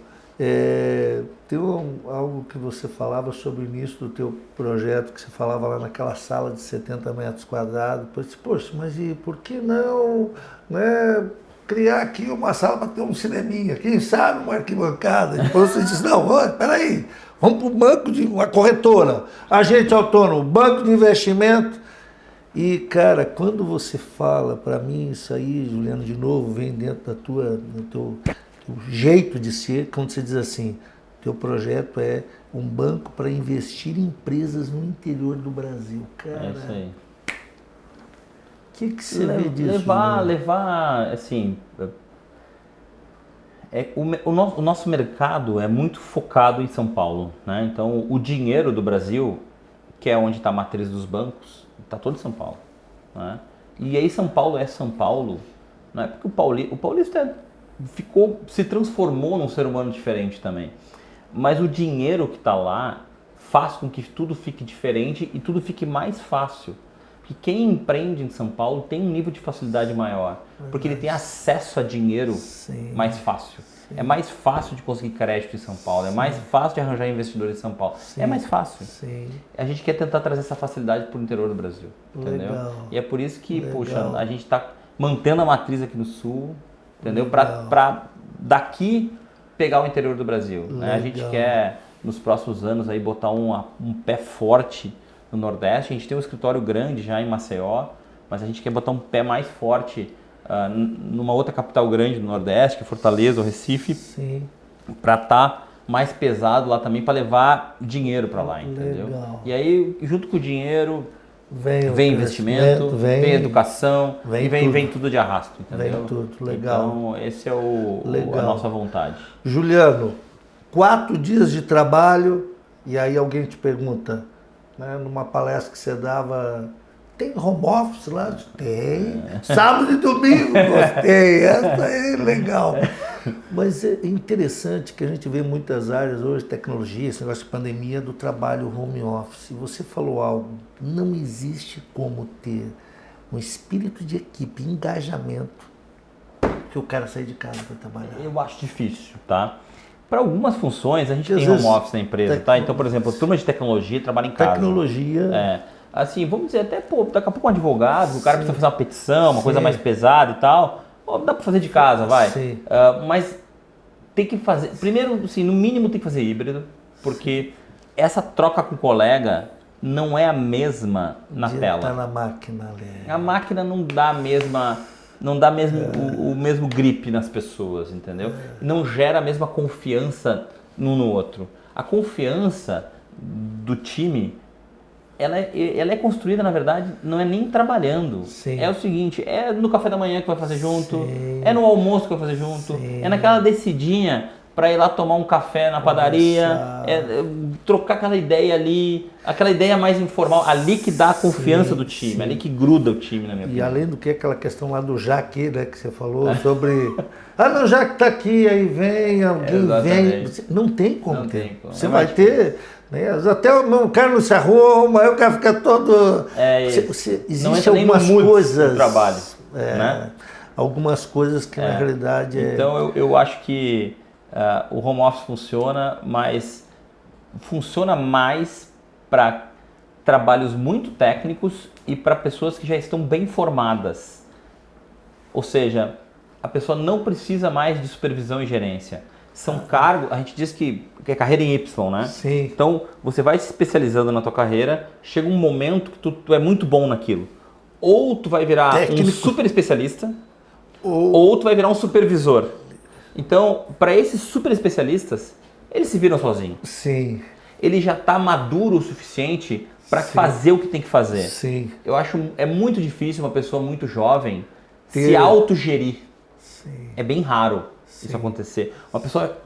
tem algo que você falava sobre o início do teu projeto, que você falava lá naquela sala de 70 metros quadrados. Depois disse, poxa, mas e por que não, né, criar aqui uma sala para ter um cineminha? Quem sabe uma arquibancada? Depois você disse, não, peraí, vamos para o banco de uma corretora, agente autônomo, banco de investimento. E, cara, quando você fala, para mim, isso aí, Juliano, de novo, vem dentro do teu jeito de ser, quando você diz assim, teu projeto é um banco para investir em empresas no interior do Brasil. Cara, é isso aí. O que você vê disso? Levar, assim... O nosso mercado é muito focado em São Paulo, né? Então, o dinheiro do Brasil, que é onde está a matriz dos bancos, está todo em São Paulo, né? E aí São Paulo é São Paulo, não é porque o paulista se transformou num ser humano diferente também. Mas o dinheiro que está lá faz com que tudo fique diferente e tudo fique mais fácil. Porque quem empreende em São Paulo tem um nível de facilidade maior, porque ele tem acesso a dinheiro mais fácil. É mais fácil de conseguir crédito em São Paulo, é mais fácil de arranjar investidores em São Paulo. É mais fácil. A gente quer tentar trazer essa facilidade para o interior do Brasil, entendeu? E é por isso que, poxa, a gente está mantendo a matriz aqui no Sul, entendeu? Para daqui pegar o interior do Brasil. Né? A gente quer, nos próximos anos, aí, botar um pé forte no Nordeste. A gente tem um escritório grande já em Maceió, mas a gente quer botar um pé mais forte numa outra capital grande do Nordeste, que é Fortaleza ou Recife, para estar mais pesado lá também, para levar dinheiro para lá, entendeu? Legal. E aí, junto com o dinheiro, vem investimento, vem educação, vem tudo de arrasto, entendeu? Vem tudo, legal. Então, esse é a nossa vontade. Juliano, 4 dias de trabalho, e aí alguém te pergunta, né, numa palestra que você dava... Tem home office lá? Tem. Sábado e domingo, gostei. Essa é legal. Mas é interessante que a gente vê muitas áreas hoje, tecnologia, esse negócio de pandemia, do trabalho home office. Você falou algo, não existe como ter um espírito de equipe, engajamento, que o cara sair de casa para trabalhar. Eu acho difícil, tá? Para algumas funções, a gente tem home office na empresa, tá? Então, por exemplo, turma de tecnologia trabalha em casa. Tecnologia... Assim, vamos dizer, até, daqui a pouco um advogado, o cara precisa fazer uma petição, uma coisa mais pesada e tal, dá para fazer de casa, vai. Mas tem que fazer, primeiro, assim, no mínimo tem que fazer híbrido, porque essa troca com o colega não é a mesma na tela. Tá na máquina ali. A máquina não dá o mesmo grip nas pessoas, entendeu? Não gera a mesma confiança no outro. A confiança do time... Ela é construída, na verdade, não é nem trabalhando. É o seguinte, é no café da manhã que vai fazer junto, é no almoço que vai fazer junto, é naquela descidinha para ir lá tomar um café na padaria, trocar aquela ideia ali, aquela ideia mais informal, ali que dá a confiança do time, ali que gruda o time, na minha opinião. E além do que aquela questão lá do Jaque, né, que você falou sobre... não, já que tá aqui, aí vem, alguém vem... Não tem como ter. Você vai ter... Até o cara não se arruma, aí o cara fica todo... Existem algumas coisas... trabalho, né? Algumas coisas que na realidade... Então eu acho que o home office funciona, mas funciona mais para trabalhos muito técnicos e para pessoas que já estão bem formadas. Ou seja, a pessoa não precisa mais de supervisão e gerência. São cargos, a gente diz que é carreira em Y, né? Então, você vai se especializando na tua carreira, chega um momento que tu é muito bom naquilo. Ou tu vai virar um super especialista, ou tu vai virar um supervisor. Então, para esses super especialistas, eles se viram sozinhos. Ele já está maduro o suficiente para fazer o que tem que fazer. Eu acho é muito difícil uma pessoa muito jovem se autogerir. É bem raro isso acontecer. Uma pessoa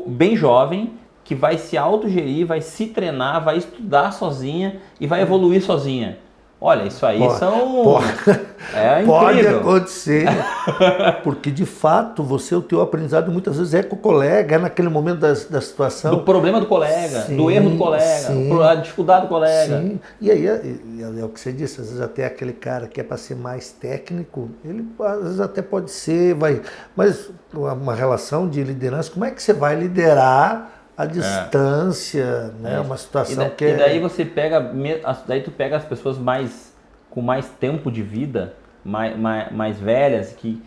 bem jovem que vai se autogerir, vai se treinar, vai estudar sozinha e vai evoluir sozinha. Olha, isso aí é pode incrível. acontecer, porque de fato o teu aprendizado muitas vezes é com o colega, é naquele momento da situação. Do problema do colega, Sim, do erro do colega, sim, a dificuldade do colega. Sim, e aí é o que você disse, às vezes até aquele cara que é para ser mais técnico, ele às vezes até pode ser, mas uma relação de liderança, como é que você vai liderar a distância, né? Uma situação que E daí você pega, daí tu pega as pessoas com mais tempo de vida, mais velhas, que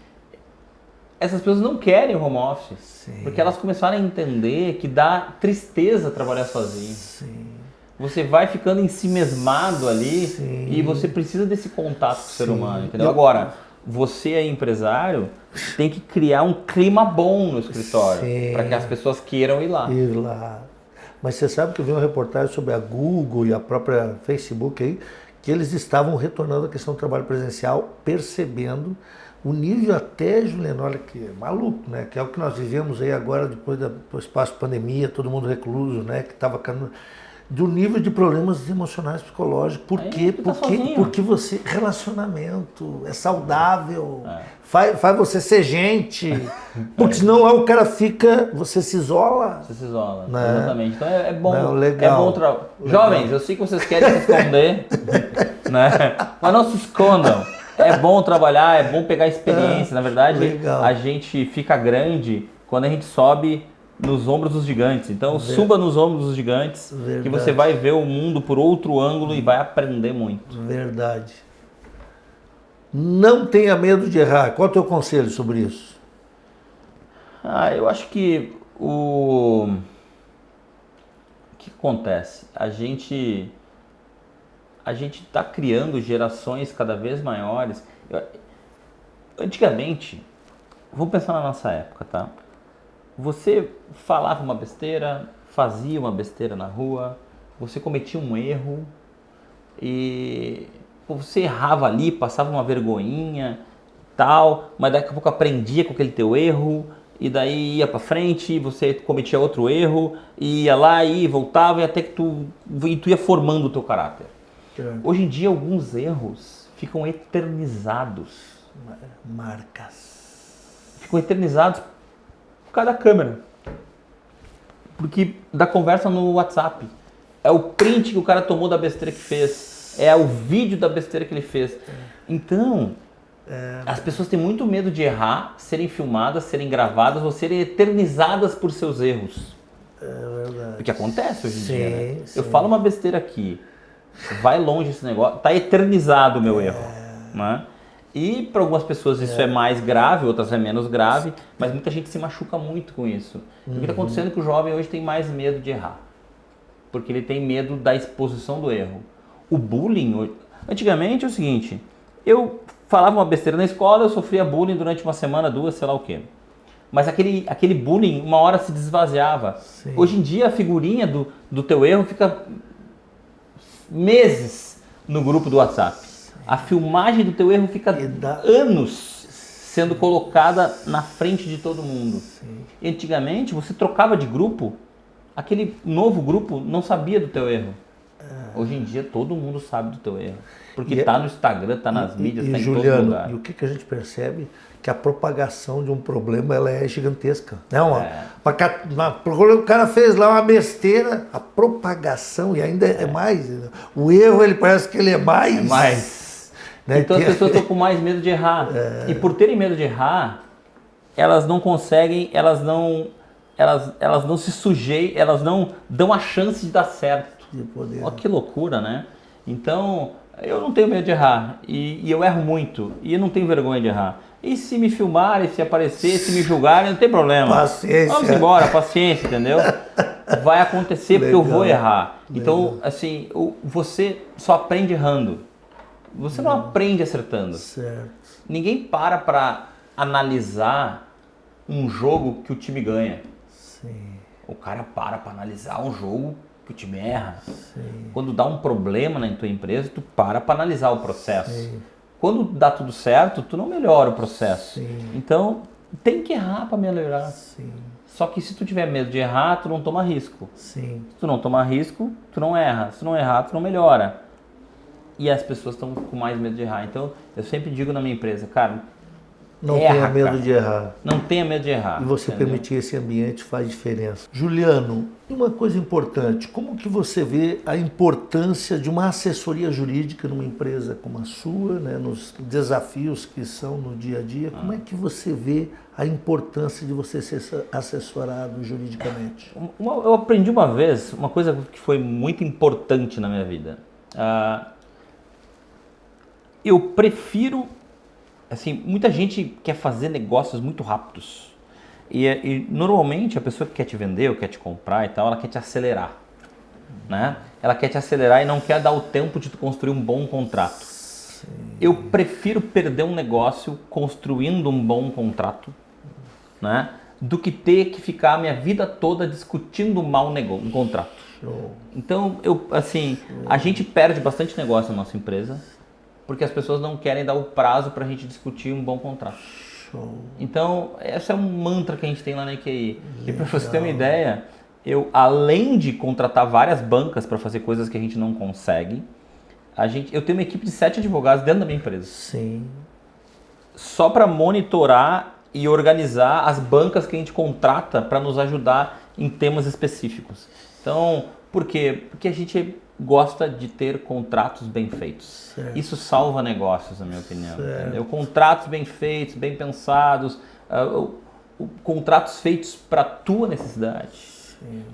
essas pessoas não querem o home office, Sim. porque elas começaram a entender que dá tristeza trabalhar sozinho. Sim. Você vai ficando ensimesmado ali. Sim. E você precisa desse contato com o ser humano, entendeu? Agora, você é empresário, tem que criar um clima bom no escritório, para que as pessoas queiram ir lá. Ir lá. Mas você sabe que eu vi uma reportagem sobre a Google e a própria Facebook aí, que eles estavam retornando à questão do trabalho presencial, percebendo o nível até, Juliano, olha que é maluco, né? Que é o que nós vivemos aí agora, depois do espaço pandemia, todo mundo recluso, né? Que estava do nível de problemas emocionais, psicológicos. Por quê? Porque você, relacionamento, é saudável, faz você ser gente. Porque senão o cara fica, você se isola. Você se isola, né? Exatamente. Então é bom. Não, legal. Jovens, eu sei que vocês querem se esconder, né? Mas não se escondam. É bom trabalhar, é bom pegar experiência. Na verdade, legal. A gente fica grande quando a gente sobe nos ombros dos gigantes. Então, suba nos ombros dos gigantes, que você vai ver o mundo por outro ângulo e vai aprender muito. Verdade. Não tenha medo de errar. Qual é o teu conselho sobre isso? Eu acho que o que acontece? A gente está criando gerações cada vez maiores. Antigamente, vamos pensar na nossa época, tá? Você falava uma besteira, fazia uma besteira na rua, você cometia um erro e você errava ali, passava uma vergonhinha, tal, mas daqui a pouco aprendia com aquele teu erro e daí ia pra frente, você cometia outro erro e ia lá e voltava e até que tu ia formando o teu caráter. Hoje em dia alguns erros ficam eternizados. Marcas. Ficam eternizados por causa da câmera. Porque da conversa no WhatsApp. É o print que o cara tomou da besteira que fez. É o vídeo da besteira que ele fez. Então, as pessoas têm muito medo de errar, serem filmadas, serem gravadas ou serem eternizadas por seus erros. É verdade. O que acontece hoje em dia, né? Sim. Eu falo uma besteira aqui, vai longe esse negócio, tá eternizado o meu erro, né? E para algumas pessoas isso é mais grave, outras é menos grave, mas muita gente se machuca muito com isso. O que está acontecendo é que o jovem hoje tem mais medo de errar, porque ele tem medo da exposição do erro. O bullying, antigamente é o seguinte, eu falava uma besteira na escola, eu sofria bullying durante uma semana, duas, sei lá o quê. Mas aquele bullying, uma hora se desvaziava. Sim. Hoje em dia a figurinha do teu erro fica meses no grupo do WhatsApp. A filmagem do teu erro fica anos sendo colocada na frente de todo mundo. Sim. Antigamente, você trocava de grupo, aquele novo grupo não sabia do teu erro. Hoje em dia, todo mundo sabe do teu erro. Porque está no Instagram, está nas mídias, está em Juliano, todo lugar. E o que a gente percebe? Que a propagação de um problema ela é gigantesca. Né? O cara fez lá uma besteira, a propagação, e ainda é mais. O erro, ele parece que ele é mais. É mais. Né? Então as pessoas estão com mais medo de errar. E por terem medo de errar, elas não conseguem, elas não se sujeitam, elas não dão a chance de dar certo. Olha que loucura, né? Então, eu não tenho medo de errar. E eu erro muito. E eu não tenho vergonha de errar. E se me filmarem, se aparecer, se me julgarem, não tem problema. Paciência. Vamos embora, paciência, entendeu? Vai acontecer porque eu vou errar. Então, assim, você só aprende errando. Você não aprende acertando. Certo. Ninguém para analisar um jogo que o time ganha. Sim. O cara para analisar um jogo que o time erra. Sim. Quando dá um problema na tua empresa, tu para analisar o processo. Sim. Quando dá tudo certo, tu não melhora o processo. Sim. Então, tem que errar para melhorar. Sim. Só que se tu tiver medo de errar, tu não toma risco. Sim. Se tu não tomar risco, tu não erra. Se tu não errar, tu não melhora. e as pessoas estão com mais medo de errar. Então, eu sempre digo na minha empresa, cara, Não tenha medo de errar. Não tenha medo de errar. E você permitir esse ambiente faz diferença. Juliano, uma coisa importante, como que você vê a importância de uma assessoria jurídica numa empresa como a sua, né, nos desafios que são no dia a dia? Como é que você vê a importância de você ser assessorado juridicamente? Eu aprendi uma vez uma coisa que foi muito importante na minha vida. Eu prefiro... Assim, muita gente quer fazer negócios muito rápidos e normalmente a pessoa que quer te vender ou quer te comprar e tal, ela quer te acelerar, né? Ela quer te acelerar e não quer dar o tempo de tu construir um bom contrato. Sim. Eu prefiro perder um negócio construindo um bom contrato, né? Do que ter que ficar a minha vida toda discutindo um contrato. Show. Então, a gente perde bastante negócio na nossa empresa porque as pessoas não querem dar o prazo para a gente discutir um bom contrato. Show. Então, esse é um mantra que a gente tem lá na EQI. E para você ter uma ideia, eu, além de contratar várias bancas para fazer coisas que a gente não consegue, eu tenho uma equipe de 7 advogados dentro da minha empresa. Sim. Só para monitorar e organizar as bancas que a gente contrata para nos ajudar em temas específicos. Então, por quê? Porque a gente gosta de ter contratos bem feitos. Certo. Isso salva negócios, na minha opinião. Entendeu? Contratos bem feitos, bem pensados, contratos feitos para a tua necessidade.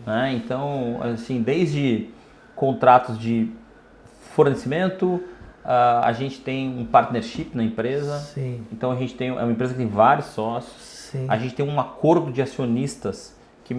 Né? Então, assim, desde contratos de fornecimento, a gente tem um partnership na empresa. Sim. Então, a gente é uma empresa que tem vários sócios. Sim. A gente tem um acordo de acionistas que,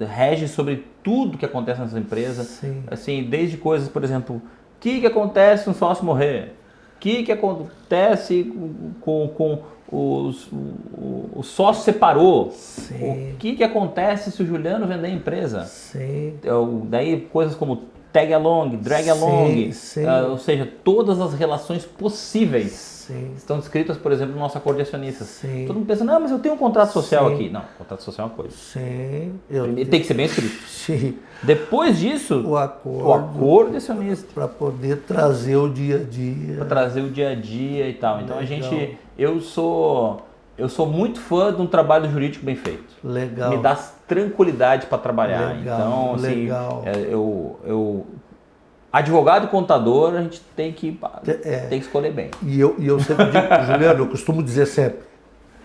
rege sobre tudo que acontece nessa empresa. Sim. Assim, desde coisas, por exemplo, o que acontece se um sócio morrer? O que acontece com o sócio separou? Sim. O que acontece se o Juliano vender a empresa? Sim. Daí coisas como tag along, drag along, ou seja, todas as relações possíveis. Sim. Estão descritas, por exemplo, no nosso acordo de acionistas. Sim. Todo mundo pensa, não, mas eu tenho um contrato social aqui. Não, contrato social é uma coisa. Sim. Tem que ser bem escrito. Sim. Depois disso, o acordo de acionista. Para poder trazer o dia a dia. Para trazer o dia a dia e tal. Então, eu sou muito fã de um trabalho jurídico bem feito. Legal. Me dá tranquilidade para trabalhar. Legal. Então, assim, advogado e contador, a gente tem que escolher bem. E eu sempre digo, Juliano, eu costumo dizer sempre,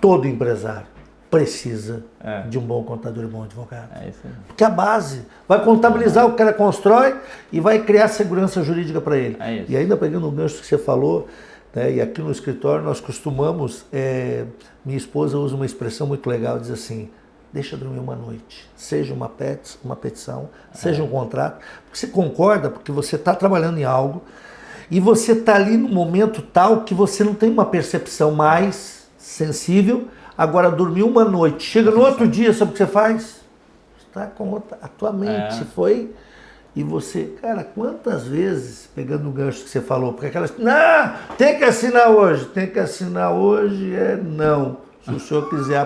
todo empresário precisa de um bom contador e um bom advogado. É isso aí. Porque a base vai contabilizar o que o cara constrói e vai criar segurança jurídica para ele. É isso. E ainda pegando o gancho que você falou, né, e aqui no escritório nós costumamos, minha esposa usa uma expressão muito legal, diz assim, deixa dormir uma noite, seja uma petição, seja um contrato, porque você concorda, porque você está trabalhando em algo e você está ali no momento tal que você não tem uma percepção mais sensível, agora dormir uma noite, chega no outro dia, sabe o que você faz? Você está com a tua mente foi, e você, cara, quantas vezes, pegando o gancho que você falou, porque aquelas, não, tem que assinar hoje, não. Se o senhor quiser,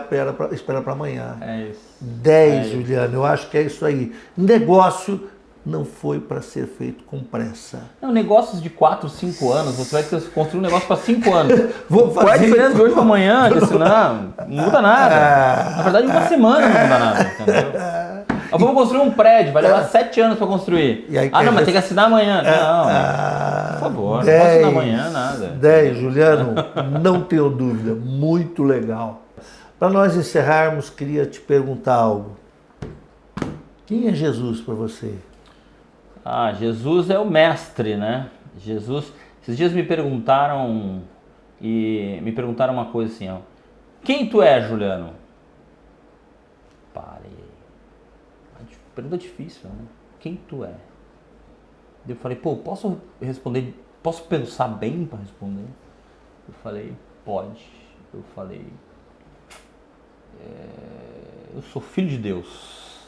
espera para amanhã. É isso. 10, Juliano, eu acho que é isso aí. Negócio não foi para ser feito com pressa. Não, negócios de 4, 5 anos, você vai construir um negócio para 5 anos. Qual é a diferença de hoje para amanhã? Não muda nada. Na verdade, uma semana não muda nada, entendeu? Vamos construir um prédio, vai levar 7 anos para construir. Não, mas tem que assinar amanhã. Não, por favor, 10, não posso assinar amanhã, nada. 10, Juliano, não tenho dúvida, muito legal. Para nós encerrarmos, queria te perguntar algo. Quem é Jesus para você? Jesus é o mestre, né? Jesus, esses dias me perguntaram uma coisa assim, quem tu é, Juliano? Pergunta difícil, né? Quem tu é? Eu falei, posso responder, posso pensar bem para responder? Eu falei, pode. Eu falei, eu sou filho de Deus.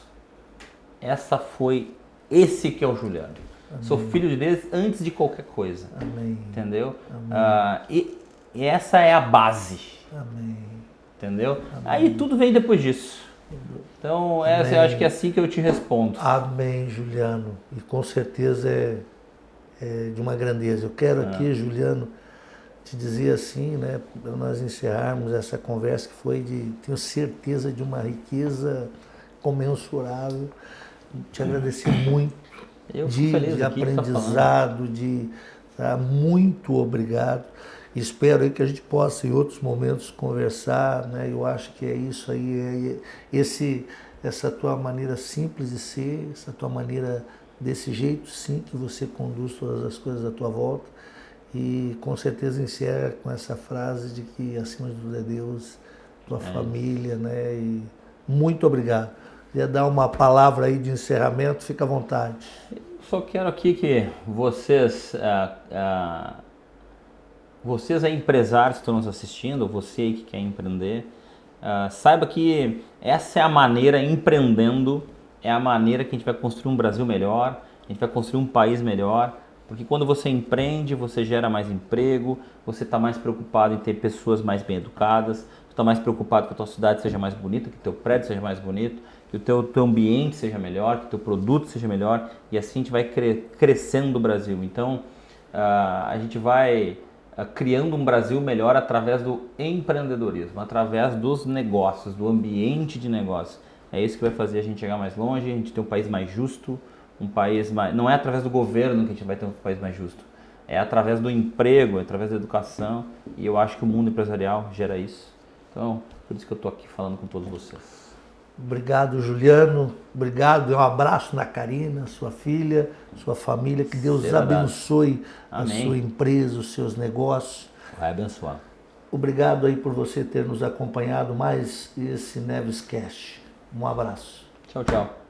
Esse que é o Juliano. Amém. Sou filho de Deus antes de qualquer coisa. Amém. Entendeu? Amém. E essa é a base. Amém. Entendeu? Amém. Aí tudo vem depois disso. Então, eu acho que é assim que eu te respondo. Amém, Juliano. E com certeza de uma grandeza. Eu quero aqui, Juliano, te dizer assim, né, para nós encerrarmos essa conversa que foi tenho certeza, de uma riqueza comensurável. Te agradecer muito, de aprendizado, muito obrigado. Espero aí que a gente possa em outros momentos conversar, né? Eu acho que é isso aí, essa tua maneira simples de ser, essa tua maneira desse jeito sim que você conduz todas as coisas à tua volta. E com certeza encerra com essa frase de que acima de tudo é Deus, tua família, né? E muito obrigado. Queria dar uma palavra aí de encerramento, fica à vontade. Só quero aqui que vocês, vocês aí empresários que estão nos assistindo, você aí que quer empreender, saiba que essa é a maneira, empreendendo, é a maneira que a gente vai construir um Brasil melhor, a gente vai construir um país melhor, porque quando você empreende, você gera mais emprego, você está mais preocupado em ter pessoas mais bem educadas, você está mais preocupado que a tua cidade seja mais bonita, que o teu prédio seja mais bonito, que o teu ambiente seja melhor, que o teu produto seja melhor, e assim a gente vai crescendo o Brasil. Então, a gente vai criando um Brasil melhor através do empreendedorismo, através dos negócios, do ambiente de negócio. É isso que vai fazer a gente chegar mais longe, a gente ter um país mais justo, um país mais... Não é através do governo que a gente vai ter um país mais justo, é através do emprego, é através da educação, e eu acho que o mundo empresarial gera isso. Então, por isso que eu estou aqui falando com todos vocês. Obrigado, Juliano. Obrigado. Um abraço na Karina, sua filha, sua família. Que Deus abençoe a sua empresa, os seus negócios. Vai abençoar. Obrigado aí por você ter nos acompanhado mais esse Nevescast. Um abraço. Tchau, tchau.